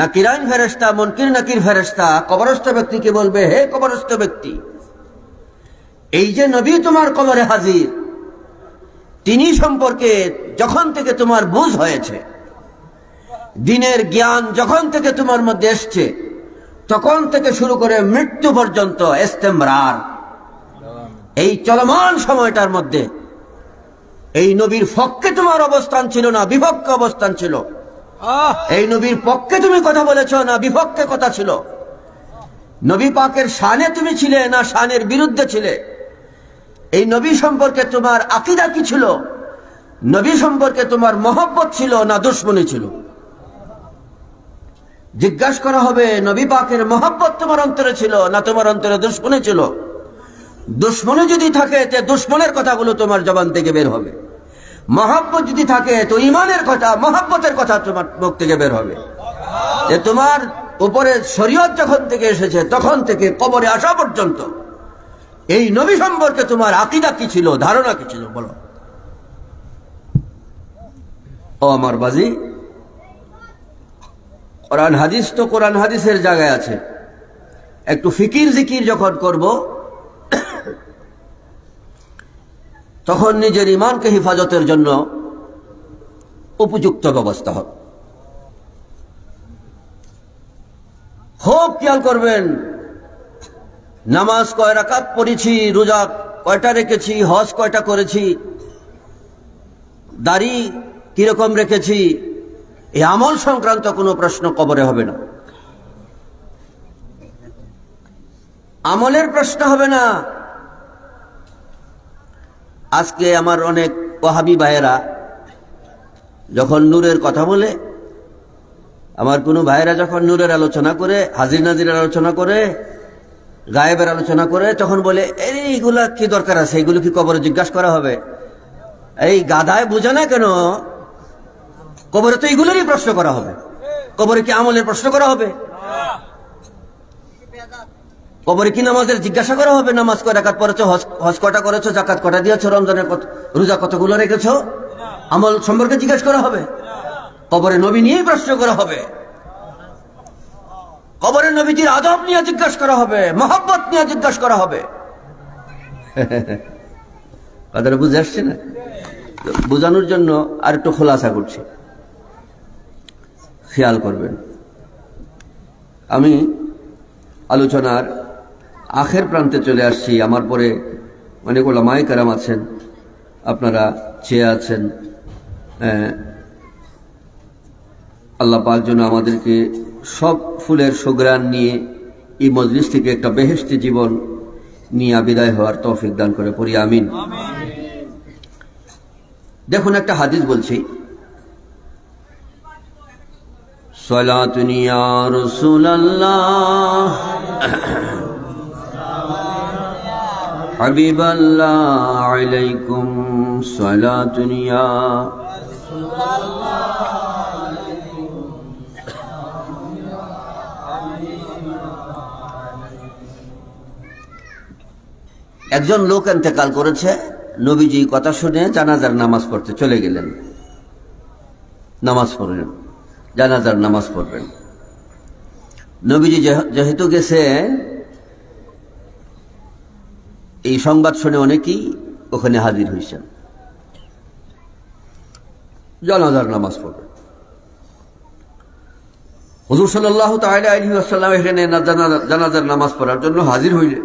নাকিরাইন ফেরেশতা, মুনকির নাকির ফেরেশতা কবরস্থ ব্যক্তিকে বলবে, হে কবরস্থ ব্যক্তি, এই যে নবী তোমার কবরে হাজির, তিনি সম্পর্কে যখন থেকে তোমার বুঝ হয়েছে, দিনের জ্ঞান যখন থেকে তোমার মধ্যে এসছে, তখন থেকে শুরু করে মৃত্যু পর্যন্ত ইস্তেমরার, এই চলমান সময়টার মধ্যে এই নবীর পক্ষে তোমার অবস্থান ছিল না বিপক্ষে অবস্থান ছিল, এই নবীর পক্ষে তুমি কথা বলেছ না বিপক্ষে কথা ছিল, নবী পাকের শানে তুমি ছিলে না শানের বিরুদ্ধে ছিলে, এই নবী সম্পর্কে তোমার আকীদা কি ছিল, নবী সম্পর্কে তোমার মহব্বত ছিল না দুশমনী ছিল। জিজ্ঞাসা করা হবে নবী পাকের মহব্বত তোমার অন্তরে ছিল না তোমার অন্তরে দুশমনী ছিল। দুশমনী যদি থাকে তো দুশমনের কথাগুলো তোমার জবান থেকে বের হবে, মহব্বত যদি থাকে তো ইমানের কথা মহব্বতের কথা তোমার মুখ থেকে বের হবে। যে তোমার উপরে শরীয়ত যখন থেকে এসেছে তখন থেকে কবরে আসা পর্যন্ত এই নবী সম্পর্কে তোমার আকীদা কি ছিল, ধারণা কি ছিল, বলো। ও আমার বাজি, কোরআন হাদিস তো কোরআন হাদিসের জায়গায় আছে, একটু ফিকির জিকির যখন করব তখন নিজের ইমানকে হেফাজতের জন্য উপযুক্ত ব্যবস্থা হবে। খুব খেয়াল করবেন, নামাজ কয় রাকাত পড়েছি, রোজা কয়টা রেখেছি, হজ কয়টা করেছি, দাড়ি কিরকম রেখেছি, এই আমল সংক্রান্ত কোনো প্রশ্ন কবরে হবে না, আমলের প্রশ্ন হবে না। আজকে আমার অনেক ওয়াহাবি ভাইয়েরা যখন নূরের কথা বলে, আমার কোনো ভাইয়েরা যখন নূরের আলোচনা করে, হাজির নাজিরের আলোচনা করে, গায়েবের আলোচনা করে, তখন বলে এইগুলা কি দরকার আছে, এইগুলো কি কবরে জিজ্ঞাসা করা হবে? এই গাধায় বোঝে না কেন, কবরে তো এইগুলোরই প্রশ্ন করা হবে, কবরে কি আমলের প্রশ্ন করা হবে? কবরে কি নামাজের জিজ্ঞাসা করা হবে? নামাজ কয় রাকাত পড়েছো, হজ কয়টা করেছো, জাকাত কয়টা দিয়েছো, রমজানের রোজা কতগুলো রেখেছো, আমল সম্পর্কে জিজ্ঞাসা করা হবে? কবরে নবী নিয়েই প্রশ্ন করা হবে, কবরে নবীজির আদব নিয়ে জিজ্ঞাসা করা হবে, মহব্বত নিয়ে জিজ্ঞাসা করা হবে। কথাটা বুঝে আসছে না? বোঝানোর জন্য আর একটু খোলাসা করছি, খেয়াল করবেন। আমি আলোচনার আখের প্রান্তে চলে আসছি। আমার পরে অনেক ওলামায়ে কেরাম আছেন, আপনারা চেয়ে আছেন, আল্লাহ পাক যেন আমাদেরকে সব ফুলের সুঘ্রাণ নিয়ে এই মজলিস থেকে একটা বেহেশতি জীবন নিয়ে বিদায় হওয়ার তৌফিক দান করে পড়ি আমিন। দেখুন একটা হাদিস বলছি, সালাতুন ইয়া রাসূলুল্লাহ হাবিবাল্লাহ আলাইকুম সালাতুন ইয়া একজন লোক ইন্তেকাল করেছে, নবীজি কথা শুনে জানাজার নামাজ পড়তে চলে গেলেন। নামাজ পড়লেন, জানাজার নামাজ পড়বেন। নবীজি যেহেতু গেছেন, এই সংবাদ শুনে অনেকেই ওখানে হাজির হয়েছেন, জানাজার নামাজ পড়বেন। হুজুর সাল্লাল্লাহু তাআলা আলাইহি ওয়াসাল্লাম এখানে জানাজার নামাজ পড়ার জন্য হাজির হইলেন।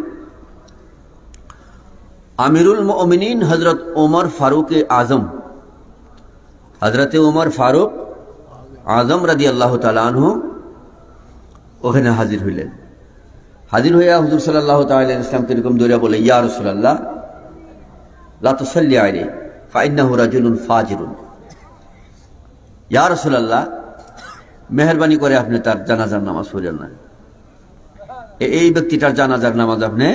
আমিরুল মুমিনিন হযরত ওমর ফারুক আজম, হযরতে ওমর ফারুক আজম রাদিয়াল্লাহু তাআলা আনহু ওখানে হাজির হইলেন। হাজির হইয়া হুজুর সাল্লাল্লাহু তাআলা আলাইহি ওয়াসাল্লাম এরকম দৌড়া বলে, ইয়া রাসূলুল্লাহ লা তুসাল্লি আলাইহি ফাইন্নাহু রাজুলুন ফাজিরুন। ইয়া রাসূলুল্লাহ, মেহেরবানি করে আপনি তার জানাজার নামাজ পড়েন না, এই ব্যক্তিটার জানাজার নামাজ আপনি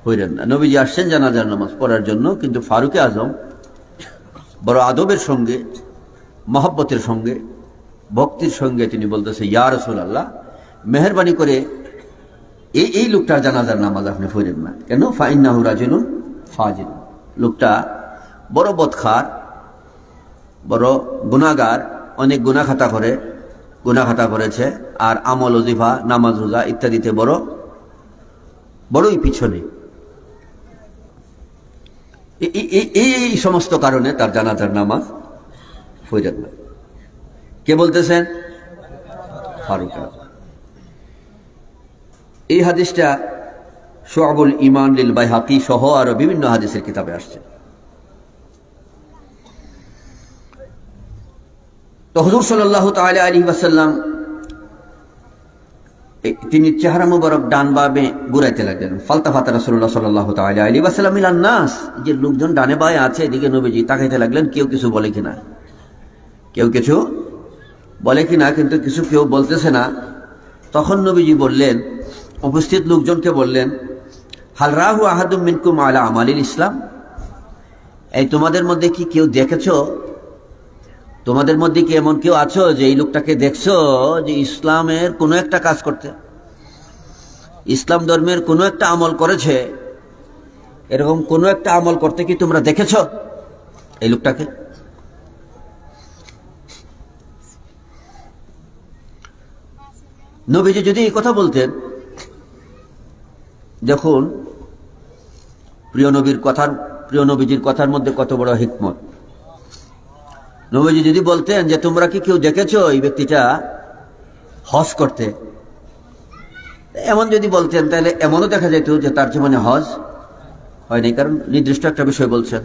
পড়েন না। নবীজি আসছেন জানাজার নামাজ পড়ার জন্য, কিন্তু ফারুক আজম বড় আদবের সঙ্গে, মহব্বতের সঙ্গে, ভক্তির সঙ্গে তিনি বলতেছে, ইয়া রাসূলুল্লাহ, মেহেরবানি করে এই লোকটার জানাজার নামাজ আপনি পড়েন না। কেন? ফাইন্নাহু রাজুলুন ফাজির। লোকটা বড় বদখার, বড় গুনাহগার, অনেক গুনাহখাতা করেছে, আর আমল ওজিফা, নামাজ রোজা ইত্যাদিতে বড়ই পিছনে। এই সমস্ত কারণে তার জানাজার নামাজ পড়েন না। কে বলতেছেন? ফারুক। এই হাদিসটা শুআবুল ঈমান লিল বাইহাকী সহ আরো বিভিন্ন হাদিসের কিতাবে আসছে। তো হুজুর সাল্লাল্লাহু তাআলা আলাইহি ওয়াসাল্লাম তিনি চেহারা মুবারক ডান বামে ঘুরাইতে লাগলেন। ফালতাফাতা রাসূলুল্লাহ সাল্লাল্লাহু তাআলা আলাইহি ওয়াসাল্লাম ইলান নাস, যে লোকজন ডানে বামে আছে এদিকে নবীজি তাকাইতে লাগলেন, কেউ কিছু বলে কিনা, কিন্তু কেউ বলতেছে না। তখন নবীজি বললেন, উপস্থিত লোকজনকে বললেন, হাল রাহু আহাদুম মিনকুম আলা আমালিল ইসলাম, এই তোমাদের মধ্যে কি কেউ দেখেছো, তোমাদের মধ্যে কি এমন কেউ আছো যে এই লোকটাকে দেখছো যে ইসলামের কোনো একটা কাজ করতে, ইসলাম ধর্মের কোনো একটা আমল করেছে, এরকম কোনো একটা আমল করতে কি তোমরা দেখেছো এই লোকটাকে? নবীজি যদি এই কথা বলতেন, দেখুন প্রিয় নবীজির কথার মধ্যে কত বড় হিকমত। নবীজি যদি বলতেন যে তোমরা কি কেউ দেখেছো এই ব্যক্তিটা হজ করতে, এমন যদি বলতেন, তাহলে এমনও দেখা যেত যে তার জীবনে হজ হয়নি, কারণ নির্দিষ্ট একটা বিষয় বলছেন।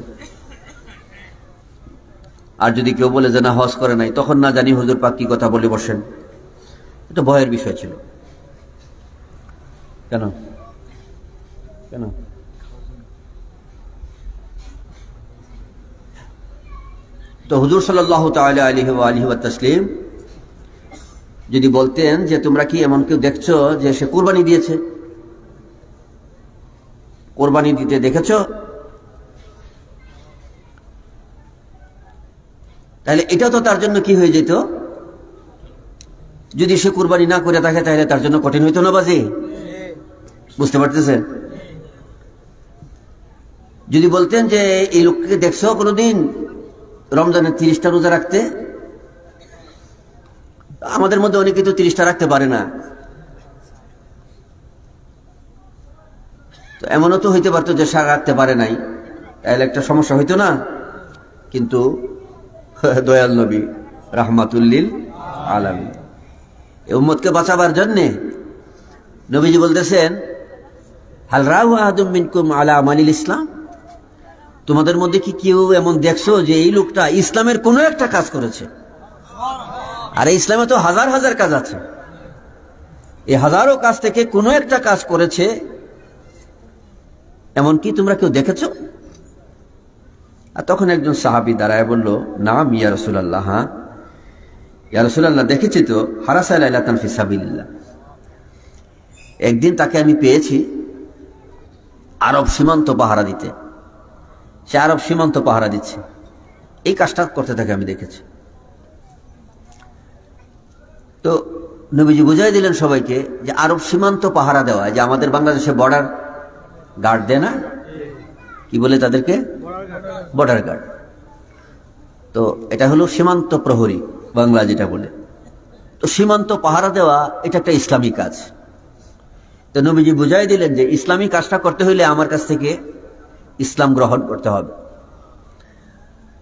আর যদি কেউ বলে যে না হজ করে নাই, তখন না জানি হুজুর পাক কি কথা বলে বসেন। এটা ভয়ের বিষয় ছিল। কেন তো হুজুর সাল্লাল্লাহু তাআলা আলাইহি ওয়া আলিহি ওয়া তাসলিম যদি বলতেন যে তোমরা কি এমন কেউ দেখছো যে সে কুরবানি দিয়েছে, কুরবানি দিতে দেখেছো, তাহলে এটা তো তার জন্য কি হয়ে যেত, যদি সে কুরবানি না করে থাকে তাহলে তার জন্য কঠিন হইতো না বাজি? বুঝতে পারতেছেন? যদি বলতেন যে এই লোককে দেখছো কোনোদিন রমজানের 30টা রোজা রাখতে, আমাদের মধ্যে অনেকে তো 30টা রাখতে পারে না, তো এমনও তো হইতে পারতো যে সারা রাখতে পারে নাই, তাহলে একটা সমস্যা হইতো না। কিন্তু দয়াল নবী রাহমাতুল লিল আলামিন, এই উম্মতকে বাঁচাবার জন্যে নবীজি বলতেছেন, হাল রাহু আহাদুম মিনকুম আলা আমালিল ইসলাম, তোমাদের মধ্যে কি কেউ এমন দেখছো যে এই লোকটা ইসলামের কোনো একটা কাজ করেছে? আর ইসলামে তো হাজার হাজার কাজ আছে, এই হাজারো কাজ থেকে কোনো একটা কাজ করেছে, এমন কি তোমরা কেউ দেখেছো? আর তখন একজন সাহাবী দাঁড়ায় বলল, নাম ইয়া রাসূলুল্লাহ, হ্যাঁ ইয়া রাসূলুল্লাহ, দেখেছি তো, হারাসা লাইলাতান ফি সাবিলিল্লাহ। একদিন তাকে আমি পেয়েছি আরব সীমান্ত পাহারা দিতে, সে আরব সীমান্ত পাহারা দিচ্ছে, এই কাজটা করতে থাকে আমি দেখেছি। তো নবীজি বুঝাই দিলেন সবাইকে যে আরব সীমান্ত পাহারা দেওয়া, যে আমাদের বাংলাদেশে বর্ডার গার্ড দেয় না, কি বলে তাদেরকে? Border guard. তো এটা হলো সীমান্ত প্রহরী বাংলা যেটা বলে। তো সীমান্ত পাহারা দেওয়া এটা একটা ইসলামী কাজ। তো নবীজি বুঝাই দিলেন যে ইসলামী কাজটা করতে হইলে আমার কাছ থেকে ইসলাম গ্রহণ করতে হবে।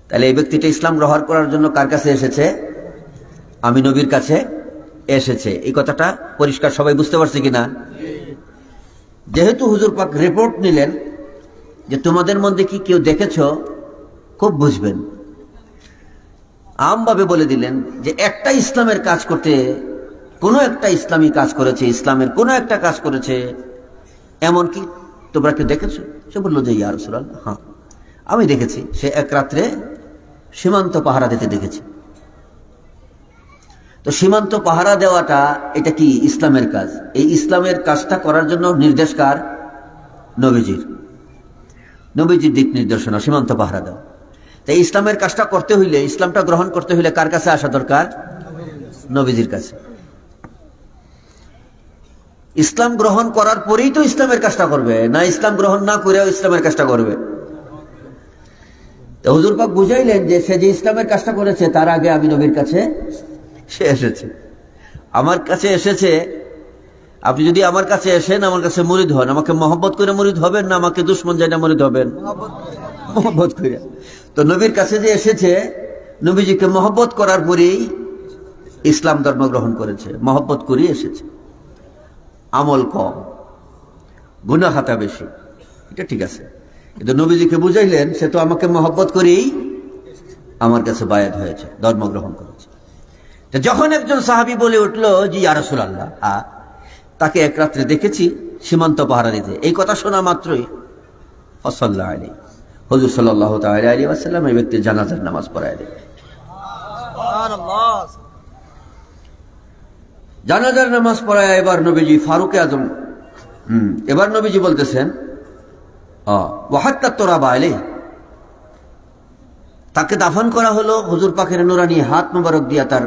তাহলে এই ব্যক্তিটা ইসলাম গ্রহণ করার জন্য কার কাছে এসেছে? আমি নবীর কাছে এসেছে। এই কথাটা পরিষ্কার সবাই বুঝতে পারছে কিনা? যেহেতু হুজুর পাক রিপোর্ট নিলেন যে তোমাদের মধ্যে কি কেউ দেখেছ, খুব বুঝবেন, আমভাবে বলে দিলেন যে একটা ইসলামের কাজ করতে, কোনো একটা ইসলামী কাজ করেছে, ইসলামের কোনো একটা কাজ করেছে, এমন কি তোমরা কেউ দেখেছো? সে বললো যে ইয়া রাসূলুল্লাহ, হ্যাঁ আমি দেখেছি, সে এক রাত্রে সীমান্ত পাহারা দিতে দেখেছি। তো সীমান্ত পাহারা দেওয়াটা এটা কি ইসলামের কাজ। এই ইসলামের কাজটা করার জন্য নির্দেশ কার? নবীজির। নবীজির দিক নির্দেশনা সীমান্ত পাহারা দেওয়া। তাই ইসলামের কাজটা করতে হইলে, ইসলামটা গ্রহণ করতে হইলে কার কাছে আসা দরকার? নবীজির কাছে। ইসলাম গ্রহণ করার পরেই তো ইসলামের কাজটা করবে, না ইসলাম গ্রহণ না করেও ইসলামের কাজটা করবে। তো হুজুর পাক বুঝাইলেন যে সে যে ইসলামের কাজটা করেছে তার আগে আমি নবীর কাছে সে এসেছে, আমার কাছে এসেছে। আপনি যদি আমার কাছে এসেন, আমার কাছে মুরিদ হন, আমাকে মহব্বত করে মুরিদ হবেন, না আমাকে দুশ্মন জানা মুরিদ হবেন? মহব্বত করে। তো নবীর কাছে যে এসেছে, নবীজিকে মহব্বত করার পরেই ইসলাম ধর্ম গ্রহণ করেছে, মহব্বত করে এসেছে। আমল কম, গুনাহ খাতা বেশি, এটা ঠিক আছে, কিন্তু নবীজিকে বুঝাইলেন সে তো আমাকে মহব্বত করেই আমার কাছে বায়াত হয়েছে, ধর্ম গ্রহণ করেছে। যখন একজন সাহাবী বলে উঠলো যে ইয়া রাসূলুল্লাহ, তাকে এক রাত্রে দেখেছি সীমান্ত পাহারা দিতে, এই কথা শোনা মাত্রই ফাসাল্লাল্লাহু আলাইহি, হুজুর সাল্লাল্লাহু তাআলা আলাইহি ওয়াসাল্লাম এই ব্যক্তির জানাজার নামাজ পড়ায় দিলেন। সুবহানাল্লাহ। জানাজার নামাজ পড়ায় এবার নবীজি ফারুকে আজম, এবার নবীজি বলতেছেন ওয়াহাত্তা তুরাবা আলাইহি, তাকে দাফন করা হলো। হুজুর পাকের নুরানি হাত মুবারক দিয়া তার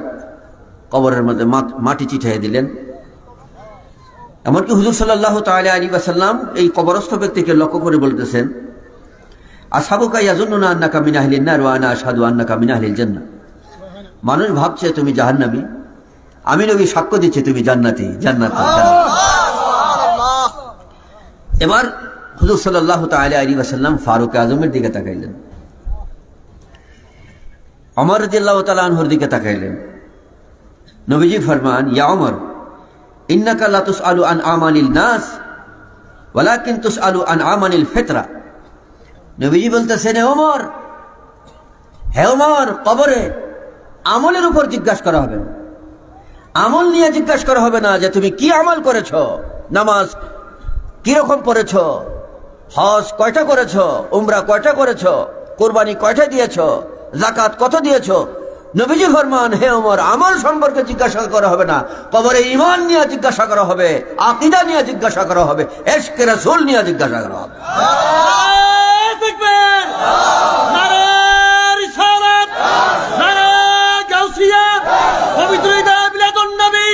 কবরের মধ্যে মাটি চিঠাইয়ে দিলেন। এমনকি হুজুর সাল্লাল্লাহু তাআলা আলাইহি ওয়াসাল্লাম এই কবরস্থ ব্যক্তিকে লক্ষ্য করে বলতেছেন, আসহাবুকা ইয়াজুন্নুনা আন্নাকা মিন আহলিন নার ওয়া আনা আশহাদু আন্নাকা মিন আহলিল জান্নাহ। মানুষ ভাবছে তুমি জাহান্নামী, আমি নবী সাক্ষ্য দিচ্ছি তুমি জান্নাতি। জান্নাতি। এবার হুজুর সাল্লাল্লাহু তাআলা আলাইহি ওয়াসাল্লাম ফারুক আজমের দিকে তাকাইলেন, ওমর রাদিয়াল্লাহু তাআলা আনহুর দিকে তাকাইলেন। নবীজি ফরমান, ইয়া ওমর, ইন্নাকা লা তুসআলু আন আমালিল নাস ওয়ালাকিন তুসআলু আন আমালিল ফিতরা। নবীজি বলতেছেন, ওমর, হে ওমর, কবরে আমলের উপর জিজ্ঞাসা করা হবে, আমল নিয়ে জিজ্ঞাসা করা হবে না যে তুমি কি আমল করেছো, নামাজ কিরকম পড়েছো, হজ কয়টা করেছো, উমরা কয়টা করেছো, কুরবানি কয়টা দিয়েছো, যাকাত কত দিয়েছো। নবীজি ফরমান, হে ওমর, আমল সম্পর্কে জিজ্ঞাসা করা হবে না, কবরে ঈমান নিয়ে জিজ্ঞাসা করা হবে, আকীদা নিয়ে জিজ্ঞাসা করা হবে, ইশকে রাসূল নিয়ে জিজ্ঞাসা করা হবে। আল্লাহু আকবার, নারে রিসালাত, নারে গাউসিয়া, পবিত্র ঈদে মিলাদুন নবী,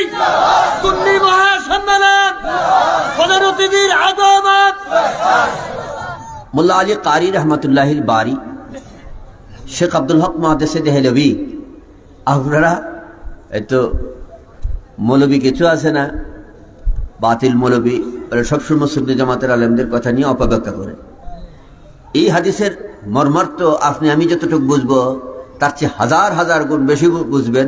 সুন্নি মহাসম্মেলন, প্রধান অতিথির আগমন। মোল্লা আলী কারি রহমাতুল্লাহিল বারি, শেখ আব্দুল হক মুহাদ্দিসে দেহলভী, আপনারা তো মৌলবী কিছু আছে না, বাতিল মৌলবী, সবসময় সুন্নি জামাতের আলেমদের কথা নিয়ে অপব্যাখ্যা করে। এই হাদিসের মর্মার্থ আপনি আমি যতটুকু বুঝবো তার চেয়ে হাজার হাজার গুণ বেশি বুঝবেন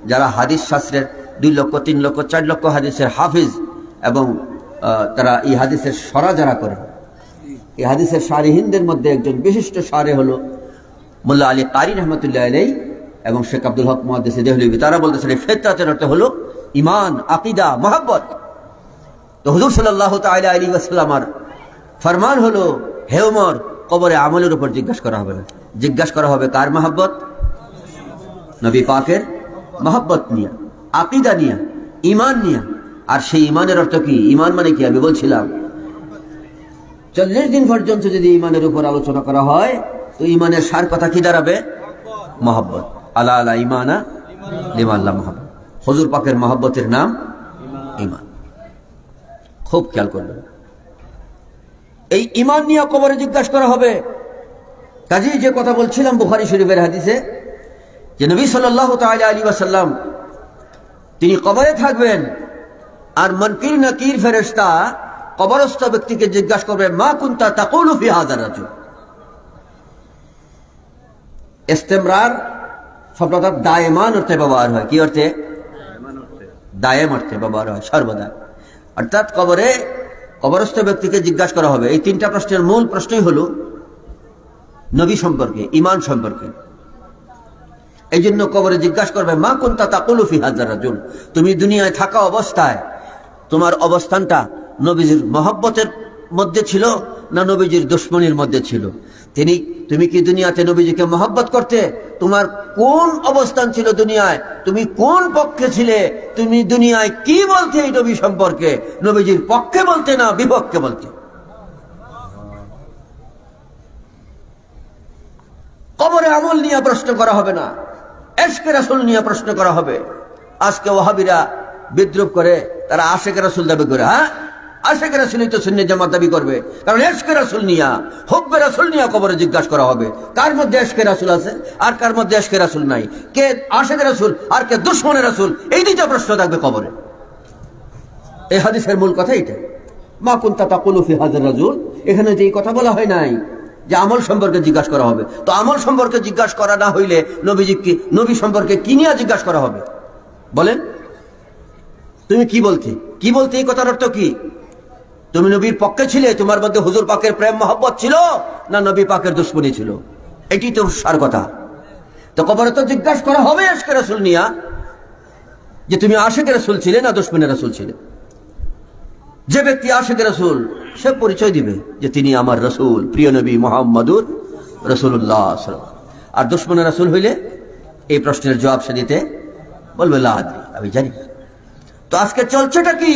যারা হাদিস শাস্ত্রের 2 লক্ষ 3 লক্ষ 4 লক্ষ হাদিসের হাফিজ এবং তারা এই হাদিসের সরা যারা করেন। এই হাদিসের শারিহিনদের মধ্যে একজন বিশিষ্ট শারে হলো মোল্লা আলী কারি রহমতুল্লাহ আলাইহি এবং শেখ আব্দুল হক মুহাদ্দিস দেহলভী। তারা বলতেছেন এই ফিতরাতের অর্থ হলো ঈমান, আকীদা, মহব্বত। তো হুজুর সাল্লাল্লাহু তাআলা আলাইহি ওয়াসাল্লামের ফরমান হলো, হে ওমর, কবরে আমলের উপর জিজ্ঞাসা করা হবে না, জিজ্ঞাসা করা হবে কার মহব্বত? নবী পাকের মহব্বত নিয়ে, আকীদা নিয়ে, ঈমান নিয়ে। আর সেই ঈমানের অর্থ কি? ঈমান মানে কি? আমি বলছিলাম 40 দিন পর্যন্ত যদি ঈমানের উপর আলোচনা করা হয় তো ঈমানের সার কথা কি দাঁড়াবে? মহব্বত। আলা আলা ঈমানা লিমান লা মহব্বত। হুজুর পাকের মহব্বতের নাম ঈমান। খুব খেয়াল করবেন, এই ঈমান নিয়ে কবরে জিজ্ঞাসা করা হবে। কাজেই যে কথা বলছিলাম বুখারী শরীফের হাদিসে, যে নবী সাল্লাল্লাহু তাআলা আলাইহি ওয়াসাল্লাম তিনি কবরে থাকবেন, আর মুনকির নাকির ফেরেশতা কবরস্থ ব্যক্তিকে জিজ্ঞাসা করবে, মা কুনতা তাকুলু ফি হাযা রাজুল। ইস্তিমরার শব্দটা দায়মান অর্থে ব্যবহার হয়। কি অর্থে? দায়েম অর্থে ব্যবহার হয়, সর্বদা। অর্থাৎ কবরে কবরস্থ ব্যক্তিকে জিজ্ঞাসা করা হবে। এই তিনটা প্রশ্নের মূল প্রশ্নই হলো নবী সম্পর্কে, ঈমান সম্পর্কে। এই জন্য কবরে জিজ্ঞাসা করবে, মা কুনতা তাকুলু ফি হাযা রাজুল, তুমি দুনিয়ায় থাকা অবস্থায় তোমার অবস্থানটা নবীজির মহব্বতের মধ্যে ছিল না নবীজির দুশমনির মধ্যে ছিল? তুমি কি দুনিয়াতে নবীজিকে মহব্বত করতে? তোমার কোন অবস্থান ছিল দুনিয়ায়? তুমি কোন পক্ষে ছিলে? তুমি দুনিয়ায় কি বলতে এই নবী সম্পর্কে? নবীজির পক্ষে বলতে না বিপক্ষে বলতে? কবরে আমল নিয়ে প্রশ্ন করা হবে না, ইশকে রাসূল নিয়ে প্রশ্ন করা হবে। আজকে ওয়াহাবিরা বিদ্রুপ করে, তারা আশিক রাসূল দাবি করে। হ্যাঁ, আশিক রাসূলই তো সুন্নাত জামাত দাবি করবে, কারণ ইশকে রাসূল নিয়া, হুব্বে রাসূল নিয়া কবরে জিজ্ঞাসা করা হবে কার মধ্যে ইশকে রাসূল আছে আর কার মধ্যে ইশকে রাসূল নাই, কে আশিক রাসূল আর কে দুশমনে রাসূল। এই দুইটা প্রশ্ন থাকবে কবরে। এই হাদিসের মূল কথা এটা, মা কুনতা তাকুলু ফি হাযা রাজুল। এখানে যে কথা বলা হয় নাই যে আমল সম্পর্কে জিজ্ঞাসা করা হবে, তো আমল সম্পর্কে জিজ্ঞাসা করা না হইলে নবী সম্পর্কে কি নিয়ে জিজ্ঞাসা করা হবে? বলেন, তুমি কি বলতে? কি বলতে? এই কথার অর্থ কি? তুমি নবীর পক্ষে ছিলে, তোমার মধ্যে হুজুর পাকের প্রেম মহব্বত ছিল না নবী পাকের দুশমনি ছিল? এটি তো সার কথা। তো কবরে তো জিজ্ঞাসা করা হবে ইশকে রাসূল নিয়া, যে তুমি আশিক রাসূল ছিলে না দুশমনে রাসূল ছিলে। যে ব্যক্তি আশিক রাসূল, সে পরিচয় দিবে যে তিনি আমার রাসূল, প্রিয় নবী মুহাম্মদুর রাসূলুল্লাহ সাল্লাল্লাহু আলাইহি ওয়াসাল্লাম। আর দুশমনে রাসূল হইলে এই প্রশ্নের জবাব সে দিতে বলবে, লা আদরি, আমি জানি। তো আজকে চলছেটা কি?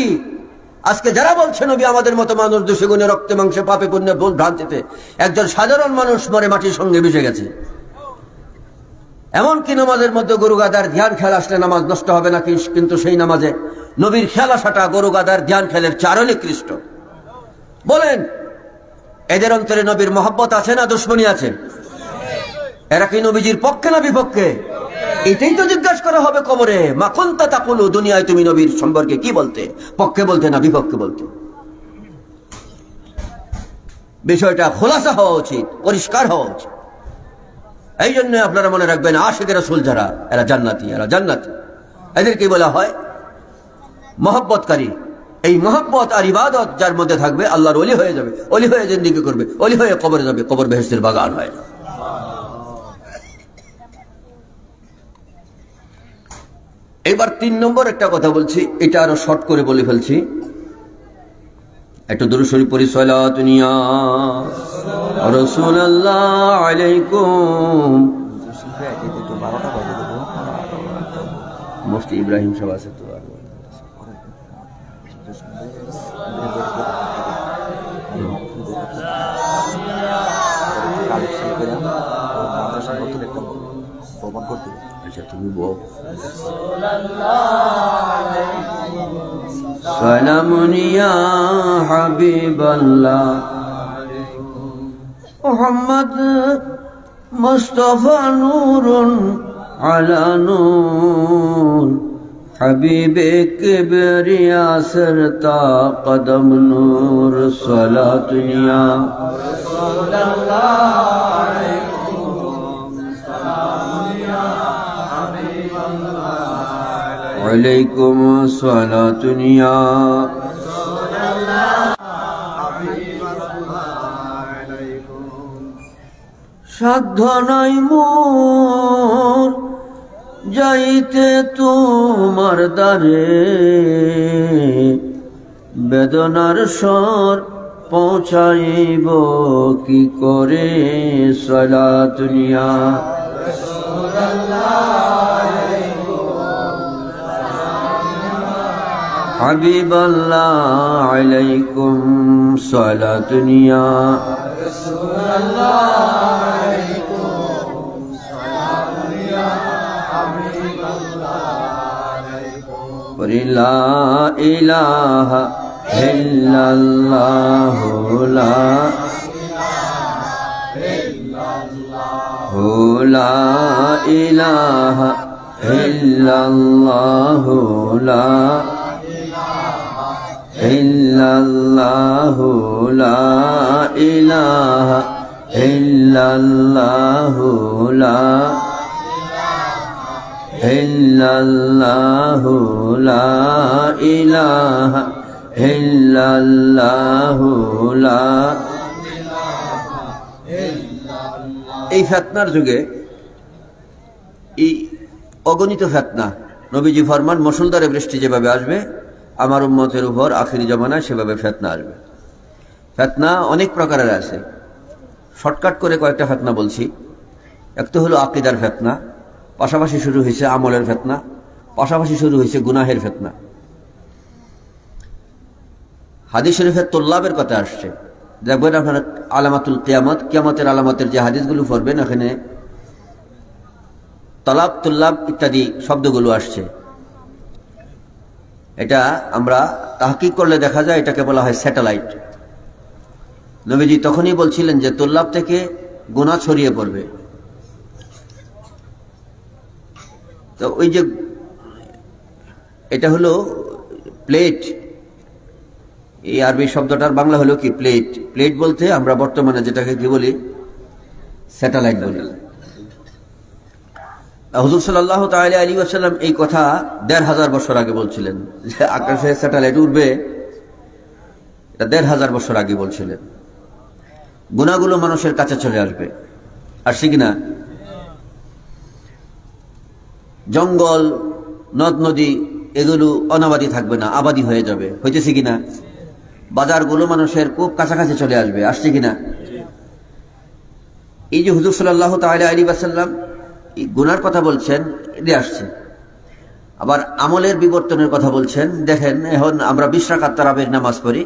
আজকে যারা বলছে নবী আমাদের মতো মানুষ দোষে গুণে রক্তে মাংসে পাপে পুণ্যে ভুল ভ্রান্তিতে, একজন সাধারণ মানুষ মরে মাটির সঙ্গে মিশে গেছে। এমনকি নামাজের মধ্যে গরু গাদার ধ্যান খেয়াল আসলে নামাজ নষ্ট হবে না, কিন্তু সেই নামাজে নবীর খেয়াল আসাটা গরু গাদার ধ্যান খেলের চারও নিকৃষ্ট। বলেন, এদের অন্তরে নবীর মহব্বত আছে না দুশমনি আছে? এরা কি নবীজির পক্ষে না বিপক্ষে? এটাই তো জিজ্ঞাসা করা হবে কবরে। মা কুনতা তাকুলু, দুনিয়ায় তুমি নবীর সম্পর্কে কি বলতে? পক্ষে বলতে না বিপক্ষে বলতে? বিষয়টা খোলাসা হওয়া উচিত, পরিষ্কার হওয়া উচিত। এই জন্য আপনারা মনে রাখবেন, আশিক রাসূল যারা, এরা জান্নাতি, এরা জান্নাতি। এদেরকে বলা হয় মহব্বতকারী। এই মহব্বত আর ইবাদত যার মধ্যে থাকবে, আল্লাহর ওলি হয়ে যাবে, ওলি হয়ে জিন্দেগি করবে, ওলি হয়ে কবরে যাবে, কবর বেহেশতের বাগান হয়। এবার 3 নম্বর একটা কথা বলছি, এটা আরো শর্ট করে বলে ফেলছি। একটু দুরূদ শরীফ পড়ি। সালাতুন ইয়া রাসূলুল্লাহ আলাইকুম। মুফতি ইব্রাহিম সাহেব আছে তো, আচ্ছা তুমি বল। সালামুন ইয়া হাবিবাল্লাহ মুহাম্মদ মুস্তাফা নূরুন আলা নূর হাবিবে কিবরিয়া সরতা কদম নূর। সালাতুন ইয়া রাসূলুল্লাহ আলাইকুম সালাতুন ইয়া সাধ্য নাই মোর যাইতে তোমার দ্বারে, বেদনার স্বর পৌঁছাইব কি করে সালাত নিয়া। হাবিবাল্লাহ আলাইকুম সালাত নিয়া। লা ইলাহা ইল্লাল্লাহ লা ইলাহা ইল্লাল্লাহ লা ইল্লাল্লাহ লা ইলাহা ইল্লাল্লাহ লা ইল্লাল্লাহ লা ইলাহা ইল্লাল্লাহ লা। এই ফিতনার যুগে এই অগণিত ফিতনা, নবীজি ফরমান মুষলধারে বৃষ্টি যেভাবে আসবে আমার উম্মতের উপর আখিরি জামানায় সেভাবে ফিতনা আসবে। ফিতনা অনেক প্রকারের আছে, শর্টকাট করে কয়েকটা ফিতনা বলছি। এক তো হলো আকীদার ফিতনা, পাশাপাশি শুরু হয়েছে আমলের ফিতনা, পাশাপাশি শুরু হয়েছে গুনাহের ফিতনা। হাদিস শরীফের তুল্লাবের কথা আসছে, দেখবেন আপনারা আলামাতুল কিয়ামত, কিয়ামতের আলামতের যে হাদিসগুলো পড়বেন এখানে তলাব তুল্লাব ইত্যাদি শব্দগুলো আসছে। এটা আমরা তাহকিক করলে দেখা যায় এটাকে বলা হয় স্যাটেলাইট। নবীজি তখনই বলছিলেন যে তুল্লাব থেকে গুনাহ ছড়িয়ে পড়বে। তো ওই যে এটা হলো প্লেট, এই আরবি শব্দটার বাংলা হলো কি প্লেট। প্লেট বলতে আমরা বর্তমানে যেটাকে কি বলি স্যাটেলাইট বলি। হুজুর সাল্লাল্লাহু তাআলা আলাইহি ওয়াসাল্লাম এই কথা ১৫০০ বছর আগে বলছিলেন যে আকাশে স্যাটেলাইট উঠবে, এটা ১৫০০ বছর আগে বলছিলেন। গুনাহগুলো মানুষের কাছে চলে আসবে, আসছে কিনা? জঙ্গল নদ নদী এগুলো অনাবাদী থাকবে না, আবাদী হয়ে যাবে, হইতেছে কিনা? বাজারগুলো মানুষের খুব কাছাকাছি চলে আসবে, আসছে কিনা? এই যে হুজুর সাল্লাল্লাহু তাআলা আলাইহি ওয়াসাল্লাম গুনার কথা বলছেন, এটা আসছে। আবার আমলের বিবর্তনের কথা বলছেন। দেখেন এখন আমরা ২০ রাকাত তারাবির নামাজ পড়ি,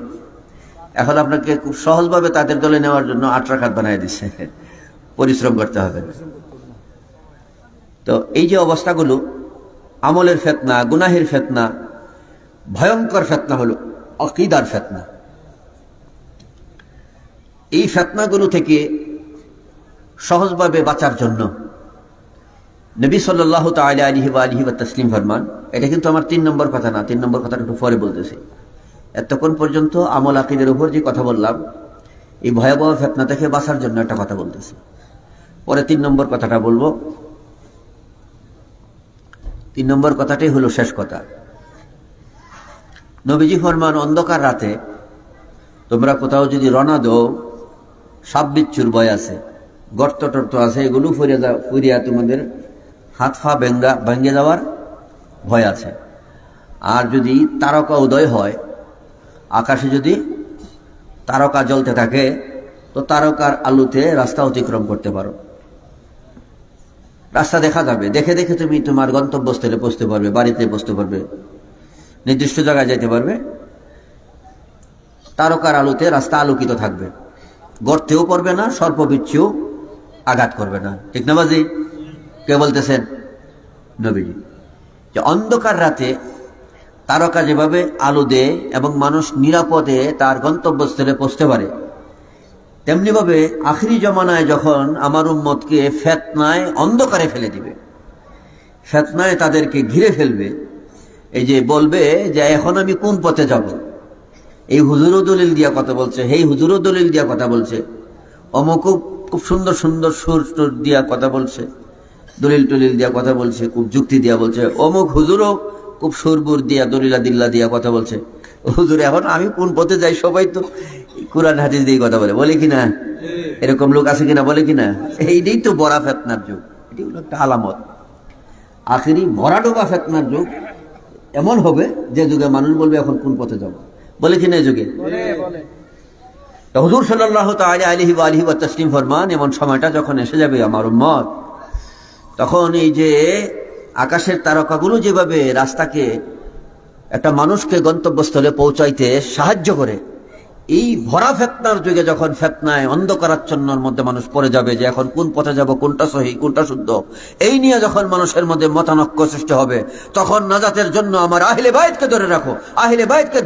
এখন আপনাকে খুব সহজভাবে তাদের দলে নেওয়ার জন্য ৮ রাকাত বানিয়ে দিচ্ছে, পরিশ্রম করতে হবে। তো এই যে অবস্থাগুলো, আমলের ফিতনা, গুনাহের ফিতনা, ভয়ঙ্কর ফিতনা হলো আকীদার ফিতনা। এই ফিতনাগুলো থেকে সহজভাবে বাঁচার জন্য নবী সাল্লাল্লাহু তাআলা আলাইহি ওয়া আলিহি ওয়া তাসলিম ফরমান, এটা কিন্তু আমার ৩ নম্বর কথা না, ৩ নম্বর কথাটা একটু পরে বলতেছি। এতক্ষণ পর্যন্ত আমল আকীদার উপর যে কথা বললাম, এই ভয়াবহ ফিতনা থেকে বাঁচার জন্য একটা কথা বলতেছি, পরে ৩ নম্বর কথাটা বলবো। ৩ নম্বর কথাটাই হলো শেষ কথা। নবীজি ফরমান, অন্ধকার রাতে তোমরা কোথাও যদি রওনা দাও, সাপ বিচ্ছুর ভয় আছে, গর্ত টর্ত আছে, এগুলো ফুরিয়া তোমাদের হাত পা ভেঙে যাওয়ার ভয় আছে। আর যদি তারকা উদয় হয়, আকাশে যদি তারকা জ্বলতে থাকে, তো তারকার আলোতে রাস্তা অতিক্রম করতে পারো, রাস্তা দেখা যাবে, দেখে দেখে তুমি তোমার গন্তব্যস্থলে পৌঁছতে পারবে, বাড়িতে পৌঁছতে পারবে, নির্দিষ্ট জায়গায় যেতে পারবে। তারকার আলোতে রাস্তা আলোকিত থাকবে, গর্তেও পড়বে না, সর্পবিচ্ছু আঘাত করবে না। ঠিক না বাজি? কে বলতেছেন? নবীজি। যে অন্ধকার রাতে তারকা যেভাবে আলো দেয় এবং মানুষ নিরাপদে তার গন্তব্যস্থলে পৌঁছতে পারে, তেমনি ভাবে আখিরি জমানায় যখন আমার উম্মতকে ফিতনায় অন্ধকারে ফেলে দিবে, ফিতনায় তাদেরকে ঘিরে ফেলবে, এই যে বলবে যে এখন আমি কোন পথে যাব, এই হুজুরও দলিল দিয়া কথা বলছে, এই হুজুরও দলিল দিয়া কথা বলছে, অমুক খুব সুন্দর সুন্দর সুর টুর দিয়া কথা বলছে, দলিল টলিল দিয়া কথা বলছে, খুব যুক্তি দিয়া বলছে, অমুক হুজুরও খুব সুরবুর দিয়া দলিলা দিল্লা দিয়া কথা বলছে। হুজুর এখন আমি কোন পথে যাই? সবাই তো কোরআন হাদিস দিয়ে কথা বলে, বলে কিনা? এরকম লোক আছে কিনা, বলে কিনা? এইটাই তো বড়া ফেতনার যুগ, এটি হলো একটা আলামত। আখেরি ভরা ডোবা ফেতনার যুগ এমন হবে যে যুগে মানুষ বলবে এখন কোন পথে যাব, বলে কিনা? এই যুগে হুজুর সাল্লাল্লাহু তাআলা আলাইহি ওয়া আলিহি ওয়া তাসলিম ফরমান, এমন সময়টা যখন এসে যাবে আমার উম্মত, তখন এই যে আকাশের তারকাগুলো যেভাবে রাস্তাকে, একটা মানুষকে গন্তব্যস্থলে পৌঁছাইতে সাহায্য করে, এই ভরা ফেতনার যুগে যখন ফেতনায় অন্ধকারাচ্ছন্নর মধ্যে মানুষ পড়ে যাবে যে এখন কোন পথে যাব, কোনটা সহি কোনটা শুদ্ধ, এই নিয়ে যখন মানুষের মধ্যে মতানৈক্য সৃষ্টি হবে, তখন নাজাতের জন্য আমার আহলে বাইতকে ধরে রাখো। আহলে বাইতের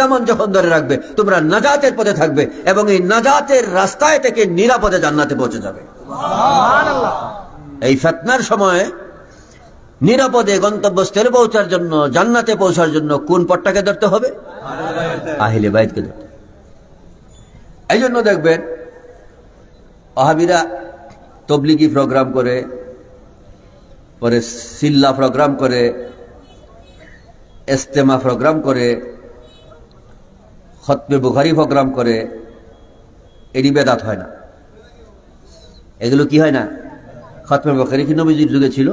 দামান যখন ধরে রাখবে, তোমরা নাজাতের পথে থাকবে এবং এই নাজাতের রাস্তায় থেকে নিরাপদে জান্নাতে পৌঁছে যাবে। সুবহানাল্লাহ। এই ফিতনার সময়ে নিরাপদে গন্তব্যস্থলে পৌঁছার জন্য, জান্নাতে পৌঁছার জন্য কোন পথটাকে ধরতে হবে? আহলে বাইতকে ধরতে। এই জন্য দেখবেন ওয়াহাবিরা তবলিগি প্রোগ্রাম করে, পরে সিল্লা প্রোগ্রাম করে, ইস্তেমা প্রোগ্রাম করে, খতমে বুখারী প্রোগ্রাম করে, এটি বেদাত হয় না। এগুলো কি হয় না? খতমে বুখারী কি নবীজির যুগে ছিল?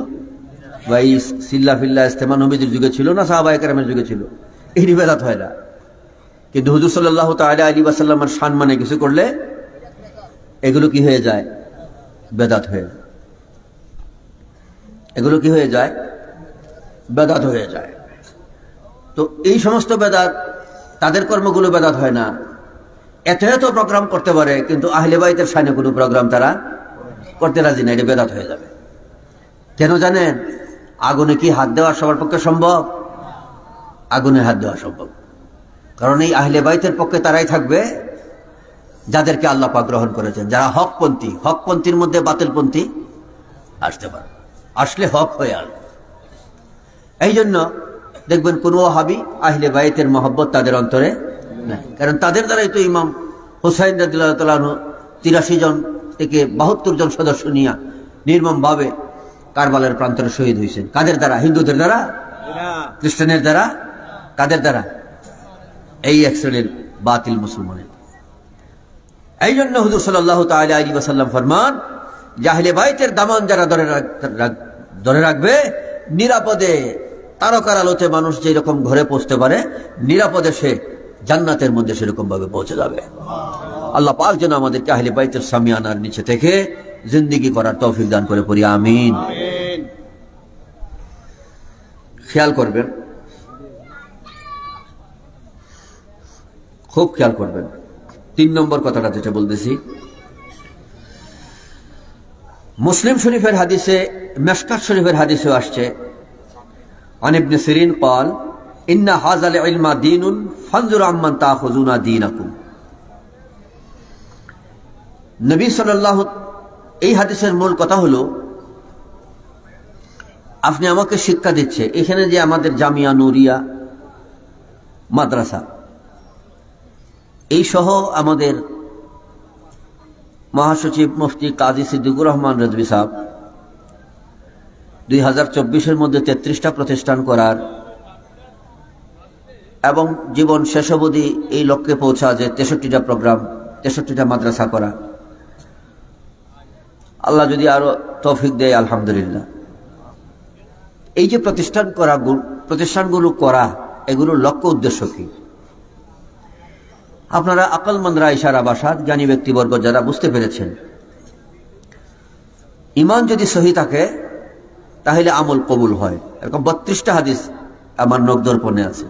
বা এই সিল্লা ফিল্লা ইস্তেমা নবীজির যুগে ছিল না সাহাবায়ে কেরামের যুগে ছিল? এটি বেদাত হয় না। কিন্তু হুজুর সাল্লাল্লাহু তাআলা আলাইহি ওয়াসাল্লামের সম্মানে কিছু করলে এগুলো কি হয়ে যায়? বেদাত হয়ে যায়। এগুলো কি হয়ে যায়? বেদাত হয়ে যায়। তো এই সমস্ত বেদাত, তাদের কর্মগুলো বেদাত হয় না। এত এত প্রোগ্রাম করতে পারে, কিন্তু আহলে বাইতের শানে কোনো প্রোগ্রাম তারা করতে রাজি না, এটা বেদাত হয়ে যাবে। কেন জানেন? আগুনে কি হাত দেওয়া সবার পক্ষে সম্ভব? আগুনে হাত দেওয়া সম্ভব, কারণ এই আহলে বাইতের পক্ষে তারাই থাকবে যাদেরকে আল্লাহ পাক গ্রহণ করেছেন, যারা হকপন্থী। হকপন্থীর মধ্যে বাতিলপন্থী আসতে পারে, আসলে হক হয়ে আসবে। এই জন্য দেখবেন কোন ওয়াহাবি আহলে বাইতের মহব্বত তাদের অন্তরে নাই, কারণ তাদের দ্বারাই তো ইমাম হুসাইন রাদিয়াল্লাহু তাআলা আনহু 83 জন থেকে 72 জন সদস্য নিয়ে নির্মম ভাবে কারবালার প্রান্তরে শহীদ হয়েছেন। কাদের দ্বারা? হিন্দুদের দ্বারা, খ্রিস্টানের দ্বারা, কাদের দ্বারা? এই এক শ্রেণীর বাতিল মুসলমানের। এই জন্য হুজুর সাল্লাল্লাহু তাআলা আলাইহি ওয়াসাল্লাম ফরমান, আহলে বাইতের দামান যারা ধরে রাখবে, নিরাপদে তারকার আলোতে মানুষ যেরকম ঘরে পৌঁছতে পারে, নিরাপদে সে জান্নাতের মধ্যে সেরকম ভাবে পৌঁছে যাবে। আল্লাহ পাক যেন আমাদেরকে আহলে বাইতের সামিয়ানার নিচে থেকে জিন্দেগি করার তৌফিক দান করে পড়ি, আমিন। খেয়াল করবেন, খুব খেয়াল করবেন। 3 নম্বর কথাটা যেটা বলতেছি, মুসলিম শরীফের হাদিসে, মিশকাত শরীফের হাদিসেও আসছে, আন ইবনে সিরিন قال ان هذا العلم دين فانظروا عمن تاخذون دينكم। নবী সাল্লাল্লাহু, এই হাদিসের মূল কথা হলো, আপনি আমাকে শিক্ষা দিচ্ছে, এখানে যে আমাদের জামিয়া নুরিয়া মাদ্রাসা, এই সহ আমাদের মহাসচিব মুফতি কাজী সিদ্দিকুর রহমান রেজভী সাহেব 2024-এর মধ্যে 33টা প্রতিষ্ঠান করার এবং জীবন শেষ অবধি এই লক্ষ্যে পৌঁছা যে 63টা প্রোগ্রাম, 63টা মাদ্রাসা করা, আল্লাহ যদি আরো তৌফিক দেয় আলহামদুলিল্লাহ। এই যে প্রতিষ্ঠানগুলো করা, এগুলোর লক্ষ্য উদ্দেশ্য কি? আপনারা আকলমন্দরা ইশারা বাসাত জ্ঞানী ব্যক্তিবর্গ যারা বুঝতে পেরেছেন, ঈমান যদি সহি থাকে তাহলে আমল কবুল হয়। এরকম 32টা হাদিস আমার নখদর্পণে আছে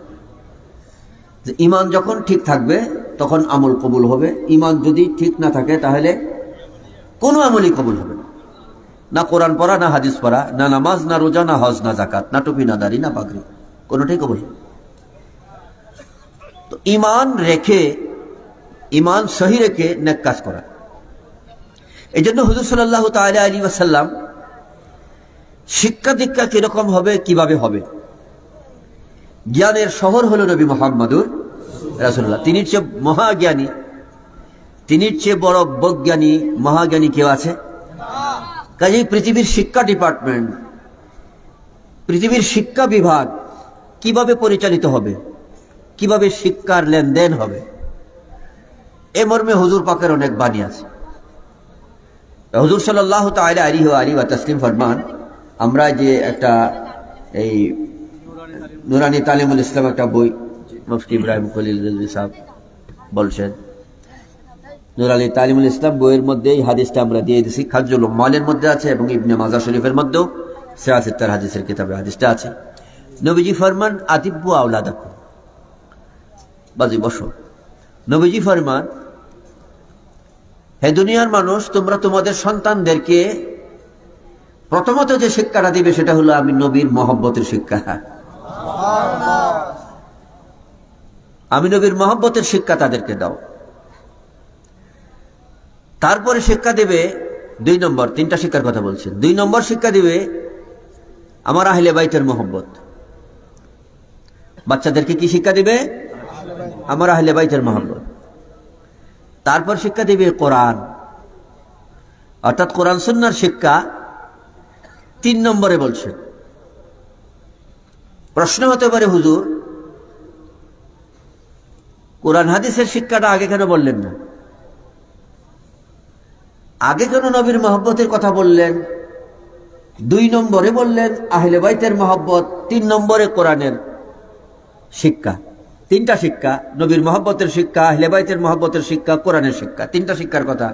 যে ঈমান যখন ঠিক থাকবে তখন আমল কবুল হবে, ঈমান যদি ঠিক না থাকে তাহলে কোনো আমলই কবুল হবে না। না কোরআন পড়া, না হাদিস পড়া, না নামাজ, না রোজা, না হজ, না যাকাত, না টুপি, না দাড়ি, না পাগড়ি, কোনোটাই কবুল হবে। তো ঈমান রেখে, ঈমান সহি রেখে নেক কাজ করা। এই জন্য হুজুর সাল্লাল্লাহু তাআলা আলাইহি ওয়াসাল্লাম শিক্ষা দীক্ষা কিরকম হবে, কিভাবে হবে, জ্ঞানের শহর হলো নবী মুহাম্মদুর রাসূলুল্লাহ। তিনি চেয়ে মহাজ্ঞানী, তিনি চেয়ে বড় বৈজ্ঞানী, মহাজ্ঞানী কেউ আছে? কাজেই পৃথিবীর শিক্ষা ডিপার্টমেন্ট, পৃথিবীর শিক্ষা বিভাগ কিভাবে পরিচালিত হবে, কিভাবে শিক্ষার লেনদেন হবে, এ মর্মে হুজুর পাকের অনেক বাণী আছে। হুজুর সাল্লাল্লাহু তাআলা আলাইহি ওয়া তাসলিম ফরমান, আমরা যে একটা এই নুরানি তালিমুল ইসলাম একটা বই মুফতি ইব্রাহিম খলিল রিজভী সাহেব বলছেন, নুরানি তালিমুল ইসলাম বইয়ের মধ্যে এই হাদিসটা আমরা দিয়ে দিছি। খাজুল উম্মালের মধ্যে আছে এবং ইবনে মাজাহ শরীফের মধ্যেও সিরাসিত্তার হাদিসের কিতাবে হাদিসটা আছে। নবীজি ফরমান, আতিব্বু আওলাদাকুম, বাজি বসো। নবীজি ফরমান, হে দুনিয়ার মানুষ, তোমরা তোমাদের সন্তানদেরকে প্রথমত যে শিক্ষাটা দিবে সেটা হলো আমি নবীর মহব্বতের শিক্ষা। আমি নবীর মহব্বতের শিক্ষা তাদেরকে দাও। তারপরে শিক্ষা দেবে 2 নম্বর, 3টা শিক্ষার কথা বলছেন। 2 নম্বর শিক্ষা দিবে আমার আহলে বাইতের মহব্বত। বাচ্চাদেরকে কি শিক্ষা দিবে? আমার আহলে বাইতের মহব্বত। তারপর শিক্ষা দিবে কোরআন, অর্থাৎ কোরআন সুন্নাহর শিক্ষা 3 নম্বরে বলছে। প্রশ্ন হতে পারে, হুজুর কোরআন হাদিসের শিক্ষাটা আগে কেন বললেন না? আগে কেন নবীর মহব্বতের কথা বললেন? 2 নম্বরে বললেন আহলে বাইতের মহব্বত, 3 নম্বরে কোরআনের শিক্ষা। 3টা শিক্ষা, নবীর মহব্বতের শিক্ষা, আহলে বাইতের মহব্বতের শিক্ষা, কোরআনের শিক্ষা। 3টা শিক্ষার কথা,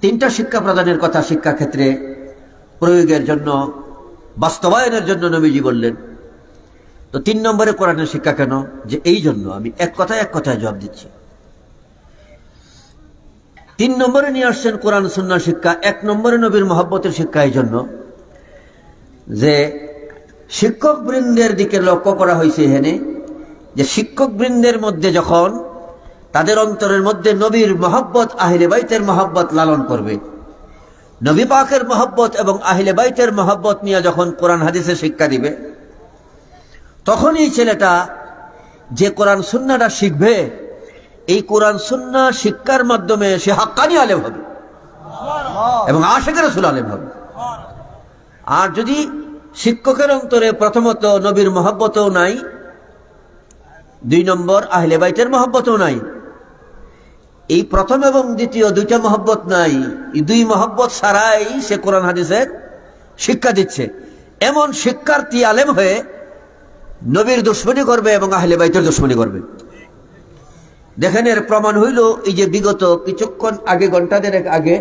3টা শিক্ষা প্রদানের কথা শিক্ষা ক্ষেত্রে প্রয়োগের জন্য, বাস্তবায়নের জন্য নবীজি বললেন। তো 3 নম্বরে কোরআনের শিক্ষা কেন? যে এই জন্য, আমি এক কথায় জবাব দিচ্ছি। 3 নম্বরে নিয়ে আসছেন কোরআন সুন্নাহ শিক্ষা, 1 নম্বরে নবীর মহব্বতের শিক্ষা এই জন্য যে শিক্ষক বৃন্দের দিকে লক্ষ্য করা হয়েছে এখানে, যে শিক্ষক বৃন্দের মধ্যে যখন তাদের অন্তরের মধ্যে নবীর মহব্বত, আহলে বাইতের মহব্বত লালন করবে, নবী পাকের মহব্বত এবং আহলে বাইতের মহব্বত নিয়ে যখন কোরআন হাদিসের শিক্ষা দিবে, তখনই ছেলেটা যে কোরআন সুন্নাহটা শিখবে, এই কোরআন সুন্নাহ শিক্ষার মাধ্যমে সে হাক্কানি আলেম হবে এবং আশিক রাসূল আলেম হবে। আর যদি শিক্ষকের অন্তরে প্রথমত নবীর মহব্বতও নাই, 2 নম্বর আহলে বাইতের মহব্বতও নাই, এই প্রথম এবং দ্বিতীয় 2টা মহব্বত নাই, এই 2 মহব্বত ছাড়াই সে কোরআন হাদিসের শিক্ষা দিচ্ছে, এমন শিক্ষার্থী আলেম হয়ে নবীর দুশমনী করবে এবং আহলে বাইতের দুশমনী করবে। দেখেন, এর প্রমাণ হইল এই যে বিগত কিছুক্ষণ আগে, ঘন্টা দেড়েক আগে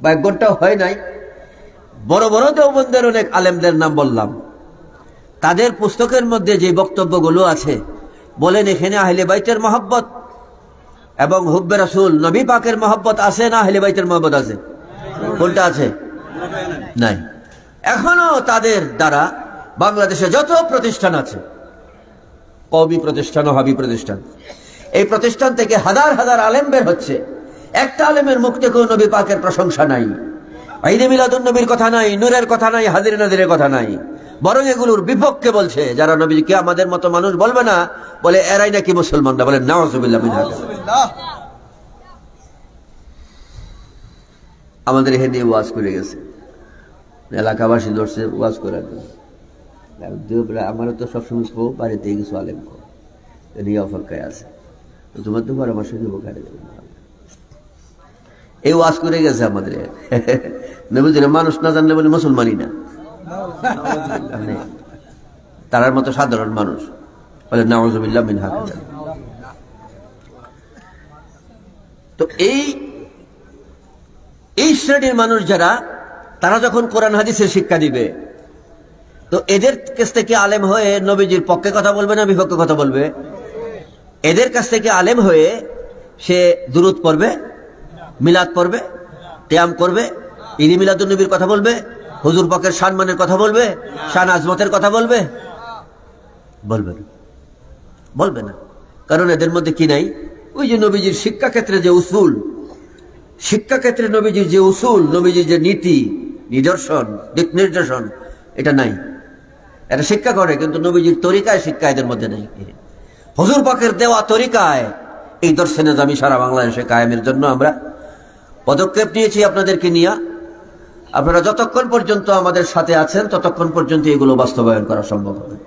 বা 1 ঘন্টা হয় নাই, বড় বড় দেওবন্দের অনেক আলেমদের নাম বললাম, তাদের পুস্তকের মধ্যে যে বক্তব্যগুলো আছে, বলেন এখানে আহলে বাইতের মহব্বত এবং হুব্বে রাসূল, নবী পাকের মহব্বত আছে না আহলে বাইতের মহব্বত আছে? কোনটা আছে? নাই। এখনো তাদের দ্বারা বাংলাদেশে যত প্রতিষ্ঠান আছে, কওমি প্রতিষ্ঠান, ওয়াহাবি প্রতিষ্ঠান, এই প্রতিষ্ঠান থেকে হাজার হাজার আলেম বের হচ্ছে, একটা আলেমের মুখ থেকেও নবী পাকের প্রশংসা নাই, ঈদে মিলাদুন নবীর কথা নাই, নূরের কথা নাই, হাজির নাজিরের কথা নাই, বরং এগুলোর বিপক্ষে বলছে। যারা নবীকে আমাদের মতো মানুষ বলবে না, বলে এরাই নাকি মুসলমানরা, বলে নাউযুবিল্লাহ মিন যালিক। আমাদের এখানে ওয়াজ করে গেছে, এলাকাবাসী ধরছে ওয়াজ করার জন্য। আমারও তো সবসময় বাড়িতে কিছু আলেম নিয়ে অপেক্ষায় আছে, তোমার তো পরামর্শ দিব কারে এই ওয়াজ করে গেছে আমাদের। নবীজির মানুষ না জানলে বলে মুসলমানই না, তার মতো সাধারণ মানুষ, বলে নাউযুবিল্লাহ মিন যালিক। তো এই শ্রেণীর মানুষ যারা, তারা যখন কোরআন হাদিসের শিক্ষা দিবে, তো এদের কাছ থেকে আলেম হয়ে নবীজির পক্ষে কথা বলবে না বিপক্ষে কথা বলবে? এদের কাছ থেকে আলেম হয়ে সে দুরূদ পড়বে, মিলাদ পড়বে, কিয়াম করবে, ঈদে মিলাদুন নবীর কথা বলবে, হুজুর পাকের সম্মানের কথা বলবে, শান আজমতের কথা বলবে? বলবে না। কারণ এদের মধ্যে কি নাই? ওই যে নবীজির শিক্ষা ক্ষেত্রে যে উসুল, শিক্ষা ক্ষেত্রে নবীজির যে উসুল, নবীজির যে নীতি নিদর্শন, দিক নির্দেশন, এটা নাই। এটা শিক্ষা করে কিন্তু নবীজির তরিকায় শিক্ষা এদের মধ্যে নাই। হুজুর পাকের দেওয়া তরিকায় এই দর্শনে আমি সারা বাংলাদেশে কায়েমের জন্য আমরা পদক্ষেপ নিয়েছি আপনাদেরকে নিয়ে। আপনারা যতক্ষণ পর্যন্ত আমাদের সাথে আছেন ততক্ষণ পর্যন্ত এগুলো বাস্তবায়ন করা সম্ভব হবে।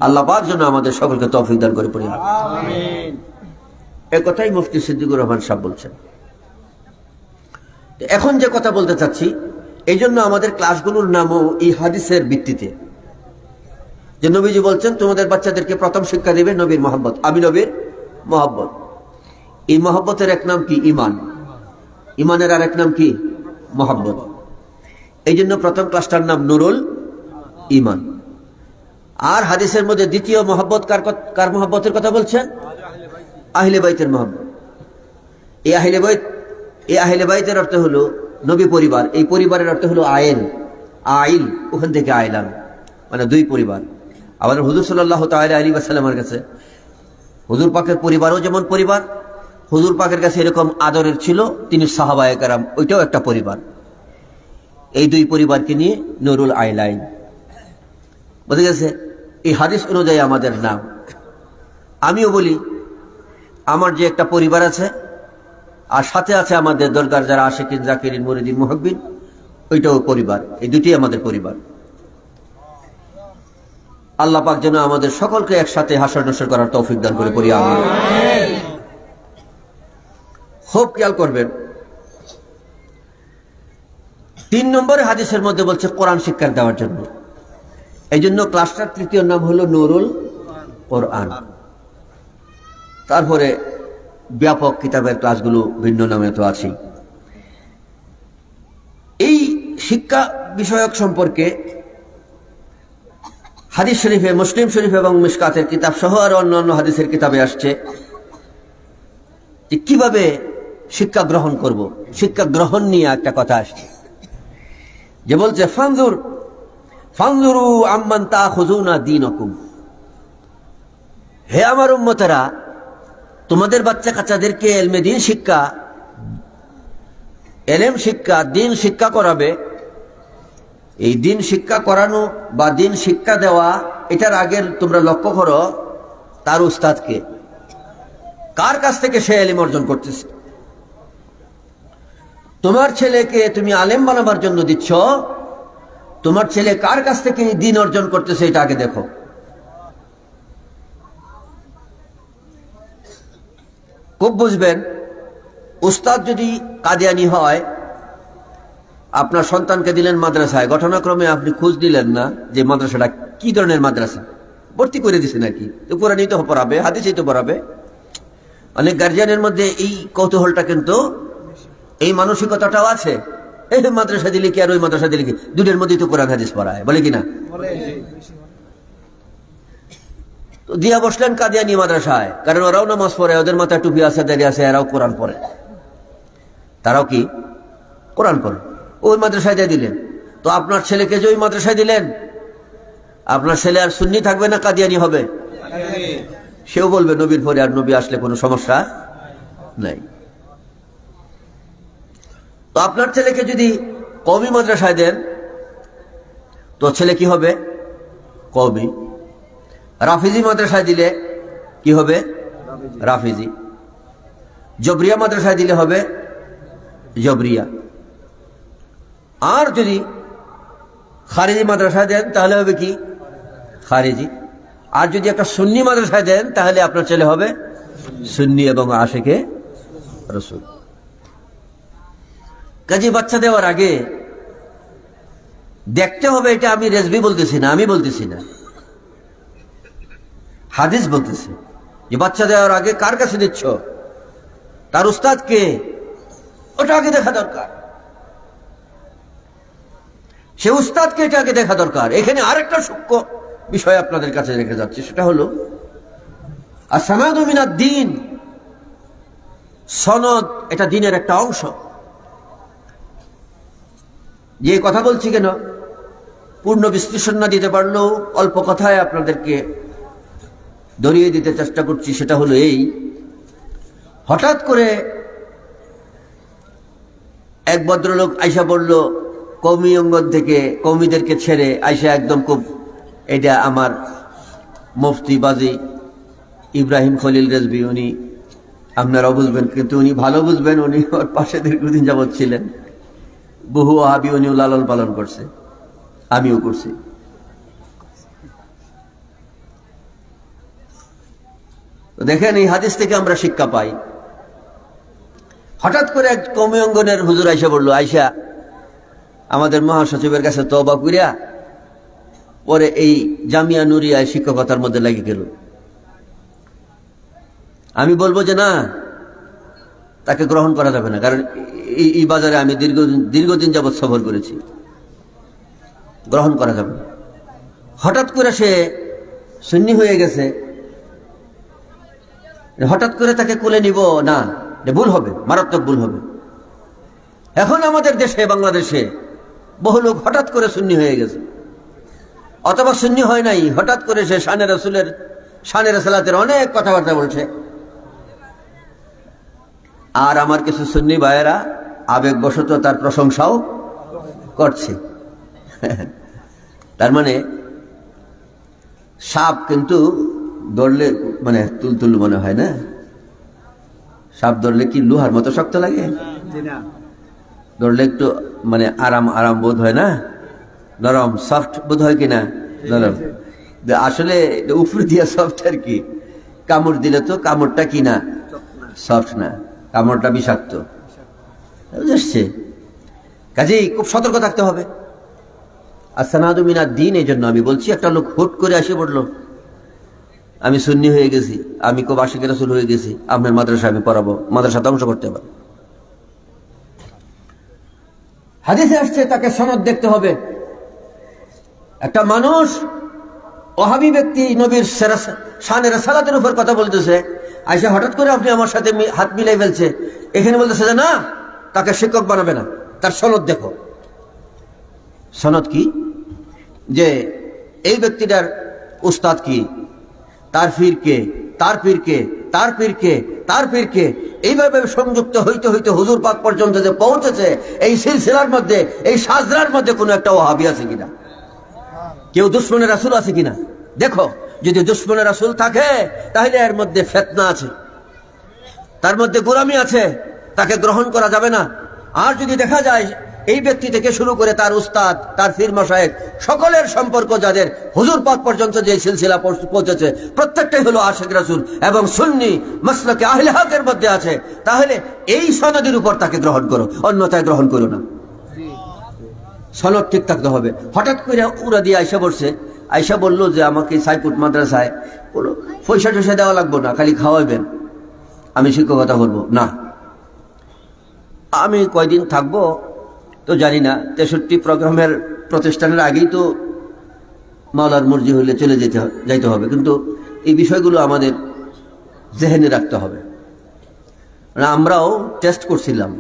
আল্লাহ পাক যেন আমাদের সকলকে তৌফিক দান করে পড়ি। আমিন। একথাই মুফতি সিদ্দিকুর রহমান সাহেব বলছেন। এখন যে কথা বলতে চাচ্ছি, এই জন্য আমাদের ক্লাসগুলোর নামও এই হাদিসের ভিত্তিতে, যে নবীজি বলছেন তোমাদের বাচ্চাদেরকে প্রথম শিক্ষা দেবে নবীর মহব্বত, আমি নবীর মহব্বত। এই মহব্বতের এক নাম কি? ইমান। ইমানের আর এক নাম কি? মহব্বত। এই জন্য প্রথম ক্লাসটার নাম নুরুল ইমান। আর হাদিসের মধ্যে দ্বিতীয় মহব্বত কার মহব্বতের কথা বলছেন? আহলে বাইতের মহব্বত। এই আহলে বাইতের অর্থ হলো নবী পরিবার। এই পরিবারের অর্থ হলো আইল, আইল ওখান থেকে আইলাম, মানে দুই পরিবার। আমাদের হুজুর সাল্লাল্লাহু তাআলা আলাইহি ওয়াসাল্লামের কাছে হুজুর পাকের পরিবারও যেমন পরিবার, হুজুর পাকের কাছে এরকম আদরের ছিল তিনি সাহাবায়ে কেরাম, ওইটাও একটা পরিবার। এই দুই পরিবারকে নিয়ে নুরুল আইলাইন বুঝে গেছে। এই হাদিস অনুযায়ী আমাদের নাম। আমিও বলি আমার যে একটা পরিবার আছে, আর সাথে আছে আমাদের দরকার যারা আশিকিন, জাকিরিন, মুরিদিন, মুহিব্বিন, ওইটাও পরিবার। এই দুটি আমাদের পরিবার। আল্লাহ পাক যেন আমাদের সকলকে একসাথে হাসর নসর করার তৌফিক দান করে পড়ি আমিন। খুব খেয়াল করবেন, 3 নম্বরে হাদিসের মধ্যে বলছে কোরআন শিক্ষা দেওয়ার জন্য। এই জন্য ক্লাসটার তৃতীয় নাম হলো নুরুল কোরআন। তারপরে ব্যাপক কিতাবের ক্লাসগুলো ভিন্ন নামে তো আছে। এই শিক্ষা বিষয়ক সম্পর্কে হাদিস শরীফে, মুসলিম শরীফ এবং মিশকাতের কিতাব সহ আর অন্যান্য হাদিসের কিতাবে আসছে যে কিভাবে শিক্ষা গ্রহণ করব। শিক্ষা গ্রহণ নিয়ে একটা কথা আসছে, যে বলছে ফানজুরু আম্মান তাখুযুনা দীনাকুম। হে আমার উম্মতেরা, তোমাদের বাচ্চা কাচ্চাদেরকে এলমে দিন শিক্ষা, এলেম শিক্ষা, দিন শিক্ষা করাবে। এই দিন শিক্ষা করানো বা দিন শিক্ষা দেওয়া, এটার আগে তোমরা লক্ষ্য করো তার উস্তাদকে, কার কাছ থেকে সে এলিম অর্জন করতেছে। তোমার ছেলেকে তুমি আলেম বানাবার জন্য দিচ্ছ, তোমার ছেলে কার কাছ থেকে দিন অর্জন করতেছে এটা আগে দেখো। খুব বুঝবেন, উস্তাদ যদি কাদিয়ানি হয়, আপনার সন্তানকে দিলেন মাদ্রাসায়, ঘটনাক্রমে আপনি খোঁজ দিলেন না যে মাদ্রাসাটা কি ধরনের মাদ্রাসা, ভর্তি করে দিচ্ছেন আর কি, তো কোরআনই তো পড়াবে, হাদিসই তো পড়াবে। অনেক গার্জিয়ানের মধ্যে এই কৌতূহলটা, কিন্তু এই মানসিকতাটাও আছে। এই মাদ্রাসা দিলে কি আর ওই মাদ্রাসা দিলে কি, দুটোর মধ্যেই তো কোরআন হাদিস পড়ায়, বলে কিনা? তো দিয়া বসলেন কাদিয়ানি মাদ্রাসায়, কারণ ওরাও নামাজ পড়ে, ওদের মাথায় টুপি আছে, দাঁড়িয়ে আছে, এরাও কোরআন পড়ে, তারাও কি কোরআন পড়ে। ওই মাদ্রাসায় দিয়ে দিলেন, তো আপনার ছেলেকে যে ওই মাদ্রাসায় দিলেন, আপনার ছেলে আর সুন্নি থাকবে না কাদিয়ানি হবে? সেও বলবে নবীর পরে আর নবী আসলে কোনো সমস্যা নাই। তো আপনার ছেলেকে যদি কওমি মাদ্রাসায় দেন, তো ছেলে কি হবে? কওমি। রাফিজি মাদ্রাসায় দিলে কি হবে? রাফিজি। জবরিয়া মাদ্রাসায় দিলে হবে জবরিয়া। আর যদি খারিজি মাদ্রাসায় দেন তাহলে হবে কি? খারিজি। আর যদি একটা সুন্নি মাদ্রাসায় দেন তাহলে আপনার ছেলে হবে সুন্নি এবং আশিকে রাসূল। কাজী বাচ্চা দেওয়ার আগে দেখতে হবে, এটা আমি রেজভি বলতেছি না, আমি বলতেছি না, হাদিস বলতেছে, যে বাচ্চা দেওয়ার আগে কার কাছে দিচ্ছ, তার উস্তাদ কে, ওটা আগে দেখা দরকার। সে উস্তাদকে এটা আগে দেখা দরকার। এখানে আরেকটা সূক্ষ্ম বিষয় আপনাদের কাছে রেখে যাচ্ছে, সেটা হলো আসসানাদু মিনাদ দ্বীন। সনদ এটা দ্বীনের একটা অংশ। যে কথা বলছি কেন, পূর্ণ বিশ্লেষণ না দিতে পারলেও অল্প কথায় আপনাদেরকে ধরিয়ে দিতে চেষ্টা করছি। সেটা হলো এই, হঠাৎ করে এক ভদ্রলোক আইসা বলল কওমি অঙ্গন থেকে, কওমিদেরকে ছেড়ে আইসা একদম খুব, এটা আমার মুফতি বাজি ইব্রাহিম খলিল রেজভী, উনি আপনারাও বুঝবেন, কিন্তু উনি ভালো বুঝবেন, উনি ওর পাশে দীর্ঘদিন যাবৎ ছিলেন, বহু ওয়াহাবি উনিও লালন পালন করছে, আমিও করছি। তো দেখেন, এই হাদিস থেকে আমরা শিক্ষা পাই। হঠাৎ করে এক কওমি অঙ্গনের হুজুর আইসা বললো, আইসা আমাদের মহাসচিবের কাছে তওবা কইরা পরে এই জামিয়া নুরিয়ায় শিক্ষকতার মধ্যে লেগে গেল। আমি বলবো যে না, তাকে গ্রহণ করা যাবে না, কারণ এই বাজারে আমি দীর্ঘদিন যাবৎ সফর করেছি, গ্রহণ করা যাবে না। হঠাৎ করে সে সুন্নি হয়ে গেছে, হঠাৎ করে তাকে কোলে নিব না, ভুল হবে, মারাত্মক ভুল হবে। এখন আমাদের দেশে, বাংলাদেশে বহু লোক হঠাৎ করে সুন্নি হয়ে গেছে, অথবা সুন্নি হয় নাই, হঠাৎ করে সে শানে রাসূলের, শানে রাসালাতের অনেক কথাবার্তা বলছে। আর আমার কিছু সুন্নি ভাইয়েরা আবেগবশত তার প্রশংসাও করছে। তার মানে সাপ কিন্তু ধরলে মানে তুলতুল মনে হয় না, সাপ ধরলে কি লোহার মতো শক্ত লাগে? ধরলে একটু মানে আরাম আরাম বোধ হয় না, নরম সফট বোধ হয় কিনা? নরম। আসলে উপর দিয়া সফট আর কি, কামড় দিলে তো কামড়টা কি না, সফট না, কামড়টা বিষাক্ত। বুঝছে? কাজেই খুব সতর্ক থাকতে হবে। আসসানাদু মিনাদ দ্বীন। এই জন্য আমি বলছি, একটা লোক হুট করে এসে পড়লো, আমি সুন্নি হয়ে গেছি, আমি খুব আশিকে রাসূল হয়ে গেছি, আপনার মাদ্রাসা আমি পড়াবো, মাদ্রাসা ধ্বংস করতে পারবো। হাদিসে আসছে তাকে সনদ দেখতে হবে। একটা মানুষ ওহাবী ব্যক্তি নবীর শানে রাসালাতের উপর কথা বলতেছে, আইসা হঠাৎ করে আপনি আমার সাথে হাত মিলাই ফেলছে, এখানে বলতেছে যে না, তাকে শিক্ষক বানাবে না, তার সনদ দেখো। সনদ কি? যে এই ব্যক্তিটার উস্তাদ কি, তার পীর কে, তার পীর কে, তার পীর কে, তার পীর কে, এইভাবে সংযুক্ত হইতে হইতে হুজুর পাক পর্যন্ত যে পৌঁছেছে, এই সিলসিলার মধ্যে, এই সাজরার মধ্যে কোনো একটা ওহাবী আছে কিনা, কেউ দুশমনে রাসূল আছে কিনা দেখো। যদি দুশমনে রাসূল থাকে তাহলে এর মধ্যে ফিতনা আছে, তার মধ্যে গোলামি আছে, তাকে গ্রহণ করা যাবে না। আর যদি দেখা যায় এই ব্যক্তি থেকে শুরু করে তার উস্তাদ, তার পীর মাশায়েখ, সকলের সম্পর্ক যাদের হুজুর পাক পর্যন্ত যে সিলসিলা পৌঁছেছে প্রত্যেকটাই হলো আশিক রাসূল এবং সুন্নি মাসলাকে আহলে হকের মধ্যে আছে, তাহলে এই সনদের উপর তাকে গ্রহণ করো, অন্যথায় গ্রহণ করো না। সনদ ঠিক থাকতে হবে। হঠাৎ করে উড়া দিয়ে আয়সা বলছে, আয়সা বললো যে আমাকে সাইপুট মাদ্রাসায় বলো পয়সা টয়সা দেওয়া লাগবো না, খালি খাওয়াইবেন, আমি শিক্ষকতা করবো না। আমি কয়দিন থাকবো তো জানি না, 63 প্রোগ্রামের প্রতিষ্ঠানের আগেই তো মাওলার মর্জি হইলে চলে যাইতে হবে, কিন্তু এই বিষয়গুলো আমাদের জেহেনে রাখতে হবে। আমরাও টেস্ট করছিলাম,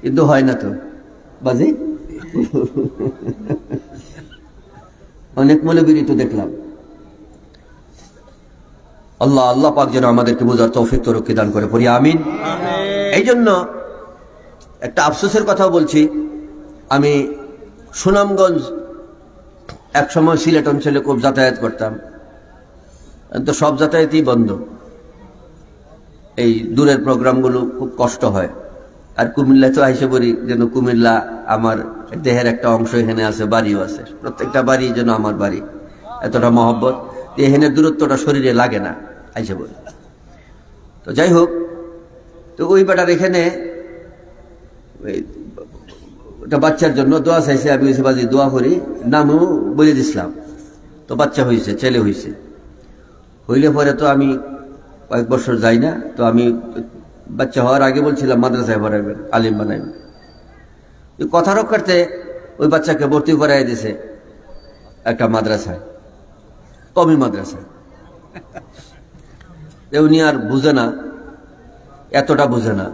কিন্তু হয় না তো বাজি। অনেক মৌলবীরই তো দেখলাম। আল্লাহ পাক যেন আমাদেরকে বোঝার তৌফিক তরক্কি দান করে, পড়ি আমিন। এই জন্য একটা আফসোসের কথা বলছি, আমি সুনামগঞ্জ এক সময় সিলেট অঞ্চলে খুব যাতায়াত করতাম, তো সব যাতায়াতই বন্ধ, এই দূরের প্রোগ্রামগুলো খুব কষ্ট হয়। আর কুমিল্লা তো আইসে বলি যেন কুমিল্লা আমার দেহের একটা অংশ, এখানে আছে, বাড়িও আছে, প্রত্যেকটা বাড়ি যেন আমার বাড়ি, এতটা মহব্বত। এখানের দূরত্বটা শরীরে লাগে না, আইসে বলি। তো যাই হোক, তো ওই বেটার এখানে একটা বাচ্চার জন্য দোয়া চাইছে, আমি বাজি দোয়া করি, নামও বলে দিছিলাম। তো বাচ্চা হয়েছে, ছেলে হয়েছে, হইলে পরে তো আমি কয়েক বছর যাই না, তো আমি বাচ্চা হওয়ার আগে বলছিলাম মাদ্রাসায় পড়াবেন, আলিম বানাবেন। কথা রক্ষার্থে ওই বাচ্চাকে ভর্তি করাই দিছে একটা মাদ্রাসায়, কমি মাদ্রাসায়। উনি আর বুঝে না, এতটা বুঝে না,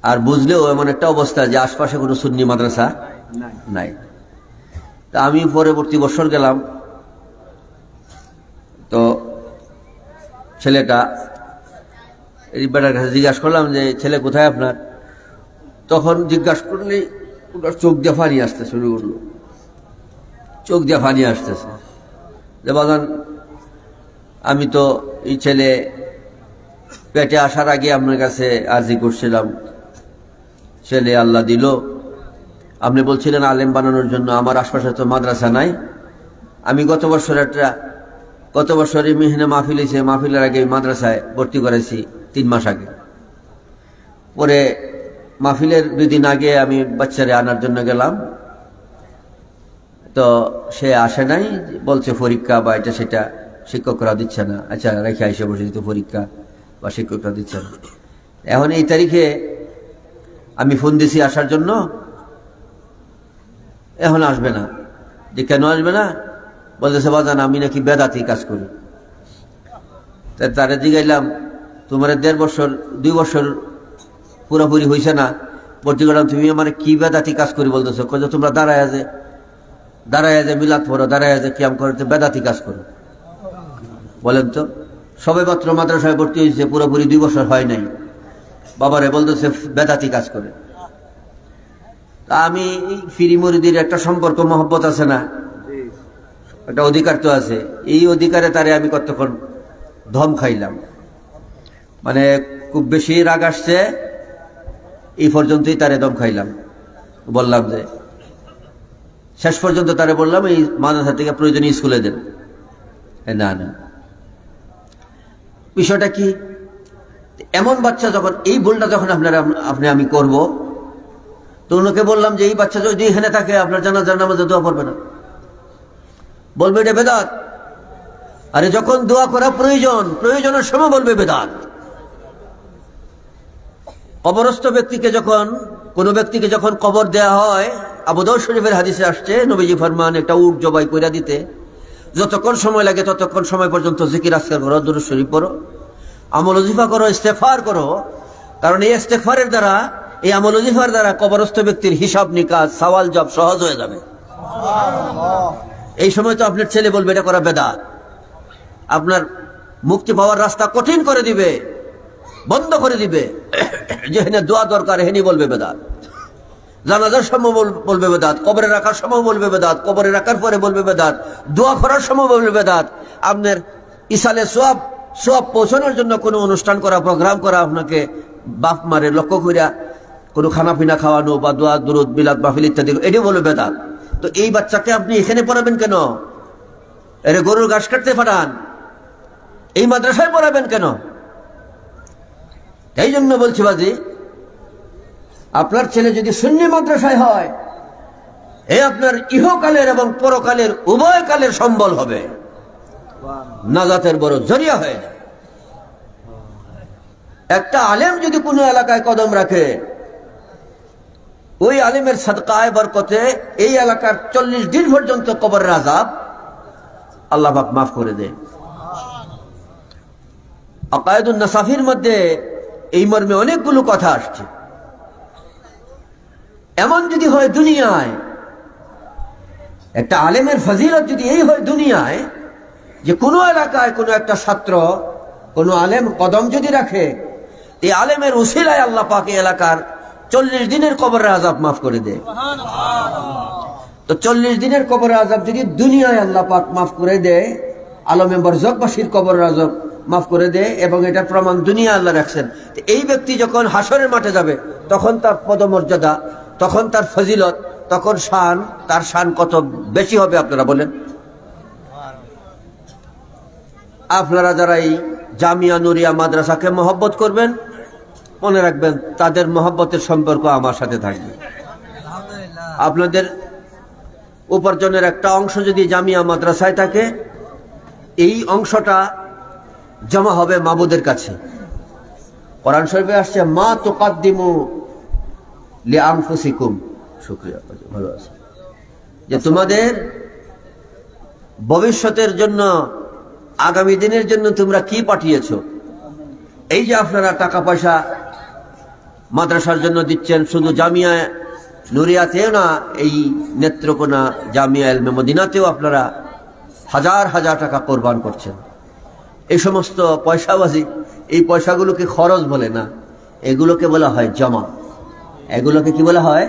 আর বুঝলেও এমন একটা অবস্থা যে আশপাশে কোনো সুন্নি মাদ্রাসা নাই। তা আমি পরবর্তী বছর গেলাম, তো ছেলেটা এই বেটার কাছে জিজ্ঞাসা করলাম যে ছেলে কোথায় আপনার? তখন জিজ্ঞাসা করলে ওনার চোখ দিয়ে পানি আসতে শুরু করলো, চোখ দিয়ে পানি আসতেছে যে বাগান, আমি তো এই ছেলে পেটে আসার আগে আপনার কাছে আরজি করছিলাম, ছেলে আল্লাহ দিল, আপনি বলছিলেন আলেম বানানোর জন্য, আমার আশপাশে তো মাদ্রাসা নাই, আমি গত বছর একটা গত বছর মিহিনে মাহফিল হয়েছে, মাহফিলের আগে মাদ্রাসায় ভর্তি করেছি 3 মাস আগে। পরে মাহফিলের 2 দিন আগে আমি বাচ্চারে আনার জন্য গেলাম, তো সে আসে নাই, বলছে পরীক্ষা বা এটা সেটা, শিক্ষকরা দিচ্ছে না। আচ্ছা রেখে এসে বসে দিত পরীক্ষা বা শিক্ষকরা দিচ্ছে না। এখন এই তারিখে আমি ফোন দিছি আসার জন্য, এখন আসবে না। যে কেন আসবে না? বলতেছে বাজান আমি নাকি বেদাতি কাজ করি। তারা জিগাইলাম তোমার 1.5 বছর 2 বছর পুরোপুরি হয়েছে না, ভর্তি করলাম, তুমি আমার কি বেদাতি কাজ করি বলতেছো? তোমরা দাঁড়ায় যে মিলাদ পড়ো, দাঁড়ায় যে কিয়াম করো, বেদাতি কাজ করো। বলেন তো, সবে মাত্র মাদ্রাসায় ভর্তি হয়েছে, পুরোপুরি 2 বছর হয় নাই, বাবারে বলতেছে বেদাতি কাজ করে। তা আমি ফিরি মুরিদির একটা সম্পর্ক মহব্বত আছে না, একটা অধিকার তো আছে, এই অধিকারে তারে আমি কতক্ষণ ধম খাইলাম, মানে খুব বেশি রাগ আসছে, এই পর্যন্তই তারে দম খাইলাম। বললাম যে শেষ পর্যন্ত তারে বললাম এই মাদ্রাসা থেকে প্রয়োজনীয় স্কুলে দেন। না না, বিষয়টা কি, এমন বাচ্চা যখন এই ভুলটা যখন আমি করব, তো ওনাকে বললাম যে এই বাচ্চা যদি এখানে থাকে আপনার জানাজার নামাজে দোয়া পড়বে না, বলবে এটা বেদাত। আরে যখন দোয়া করা প্রয়োজনের সময় বলবে বেদাত। কবরস্থ ব্যক্তিকে যখন, কোন ব্যক্তিকে যখন কবর দেয়া হয়, আবু দাউদ শরীফের হাদিসে আসছে নবীজি ফরমান একটা উট জবাই কইরা দিতে যতক্ষণ সময় লাগে ততক্ষণ সময় পর্যন্ত জিকির আজকার করো, দুরূদ শরীফ পড়ো, আমল ওজিফা করো, ইস্তেগফার করো। কারণ এই ইস্তেগফারের দ্বারা, এই আমল ওজিফার দ্বারা কবরস্থ ব্যক্তির হিসাব নিকাশ, সওয়াল জবাব সহজ হয়ে যাবে। এই সময় তো আপনার ছেলে বলবে এটা করা বেদাত, আপনার মুক্তি পাওয়ার রাস্তা কঠিন করে দিবে, বন্ধ করে দিবে। যেখানে দোয়া দরকার হেনি বলবে বেদাত, জানাজার সময় বলবে বেদাত, কবরে রাখার সময় বলবে বেদাত, কবরে রাখার পরে বলবে বেদাত, দোয়া করার সময় বলবে বেদাত। আপনার ইসালে সোয়াব পৌঁছানোর জন্য কোনো অনুষ্ঠান করা, প্রোগ্রাম করা, আপনাকে বাপ মারে লক্ষ্য করিয়া কোনো খানা পিনা খাওয়ানো বা দোয়া দুরুদ বিলাদ মাহফিল ইত্যাদি, এটি বলবে বেদাত। তো এই বাচ্চাকে আপনি এখানে পড়াবেন কেন? এর গরুর ঘাস কাটতে পাঠান, এই মাদ্রাসায় পড়াবেন কেন? এই জন্য বলছি বাজি, আপনার ছেলে যদি সুন্নি মাদ্রাসায় হয়, এ আপনার ইহকালের এবং পরকালের উভয় কালের সম্বল হবে, নাজাতের বড় জরিয়া হয়ে যায়। একটা আলেম যদি কোনো এলাকায় কদম রাখে, ওই আলেমের সাদকায় বরকতে এই এলাকার 40 দিন পর্যন্ত কবরের আযাব আল্লাহ পাক মাফ করে দেয়। আকায়েদুন নাসাফির মধ্যে এই মর্মে অনেকগুলো কথা আসছে। এমন যদি হয় দুনিয়ায়, একটা আলেমের ফজিলত যদি এই হয় দুনিয়ায়, যে কোনো এলাকায় কোনো একটা ছাত্র, কোনো আলেম কদম যদি রাখে, এই আলেমের উসিলায় আল্লাহ পাক এই এলাকার 40 দিনের কবরের আযাব মাফ করে দেয়। তো 40 দিনের কবরের আযাব যদি দুনিয়ায় আল্লাহ পাক মাফ করে দেয়, আলমে বরজখবাসীর কবরের আযাব মাফ করে দেয়, এবং এটা প্রমাণ দুনিয়া আল্লাহ রাখছেন। এই ব্যক্তি যখন হাসরের মাঠে যাবে, তখন তার পদমর্যাদা, তখন তার ফজিলত, তখন শান, তার শান কত বেশি হবে আপনারা বলেন। আপনারা যারা এই জামিয়া নুরিয়া মাদ্রাসাকে মহব্বত করবেন, মনে রাখবেন তাদের মহব্বতের সম্পর্ক আমার সাথে থাকবে। আপনাদের উপার্জনের একটা অংশ যদি জামিয়া মাদ্রাসায় থাকে, এই অংশটা জমা হবে মাবুদের কাছে। কোরআন শরীফে আসছে মা তুকাদ্দিমু লিআনফুসিকুম, শুকরিয়া, ভালো আছে, যে তোমাদের ভবিষ্যতের জন্য, আগামী দিনের জন্য তোমরা কি পাঠিয়েছো। এই যে আপনারা টাকা পয়সা মাদ্রাসার জন্য দিচ্ছেন, শুধু জামিয়া নুরিয়াতেও না, এই নেত্রকোনা জামিয়া ইলমে মদিনাতেও আপনারা হাজার হাজার টাকা কোরবান করছেন। এই সমস্ত পয়সাবাজি, এই পয়সাগুলোকে খরচ বলে না, এগুলোকে বলা হয় জমা। এগুলোকে কি বলা হয়?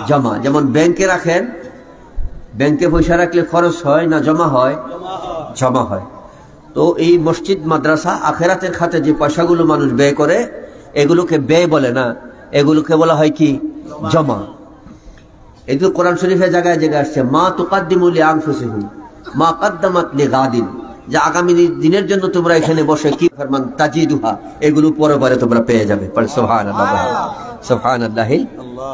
জমা। যেমন ব্যাংকে রাখেন, ব্যাংকে পয়সা রাখলে খরচ হয় না জমা হয়? জমা হয়। তো এই মসজিদ মাদ্রাসা আখেরাতের খাতে যে পয়সাগুলো মানুষ ব্যয় করে, এগুলোকে ব্যয় বলে না, এগুলোকে বলা হয় কি? জমা। এই তো কোরআন শরীফের জায়গায় জায়গায় আসছে মা তুকাদ্দিমু লিআনফুসিকুম মা কাদ্দামাত লিগাদিন, যে আগামী দিনের জন্য তোমরা এখানে বসে কি ফরমান তাজিদুহা, এগুলো পরে পরে তোমরা পেয়ে যাবে। সুবহানাল্লাহ, সুবহানাল্লাহি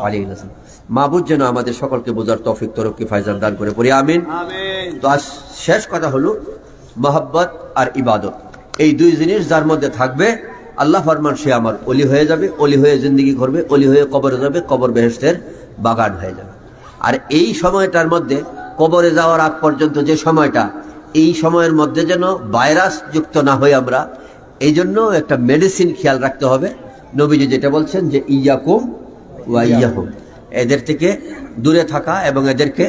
আলাইহি ওয়াসাল্লাম। মাবুদ যেন আমাদের সকলকে বোঝার তৌফিক তরক্কি ফায়জান দান করে পড়ি, আমিন। তো আজ শেষ কথা হলো মহব্বত আর ইবাদত, এই দুই জিনিস যার মধ্যে থাকবে আল্লাহ ফরমান সে আমার ওলি হয়ে যাবে, ওলি হয়ে জিন্দেগি করবে, ওলি হয়ে কবরে যাবে, কবর বেহেশতের বাগান হয়ে যাবে। আর এই সময়টার মধ্যে কবরে যাওয়ার আগ পর্যন্ত যে সময়টা, এই সময়ের মধ্যে যেন ভাইরাস যুক্ত না হই আমরা, এই জন্য একটা মেডিসিন খেয়াল রাখতে হবে। নবীজি যেটা বলছেন যে ইয়াকুম ওয়া ইয়াহুম, এদের থেকে দূরে থাকা এবং এদেরকে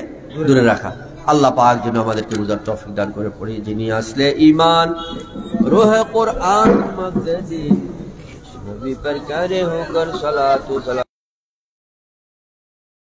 দূরে রাখা। আল্লাহ পাক যেন আমাদেরকে বুঝার তৌফিক দান করে পড়ি। যিনি আসলে ঈমান রূহে কুরআন মকসদি নবী पर करे होकर सलातु सलाम।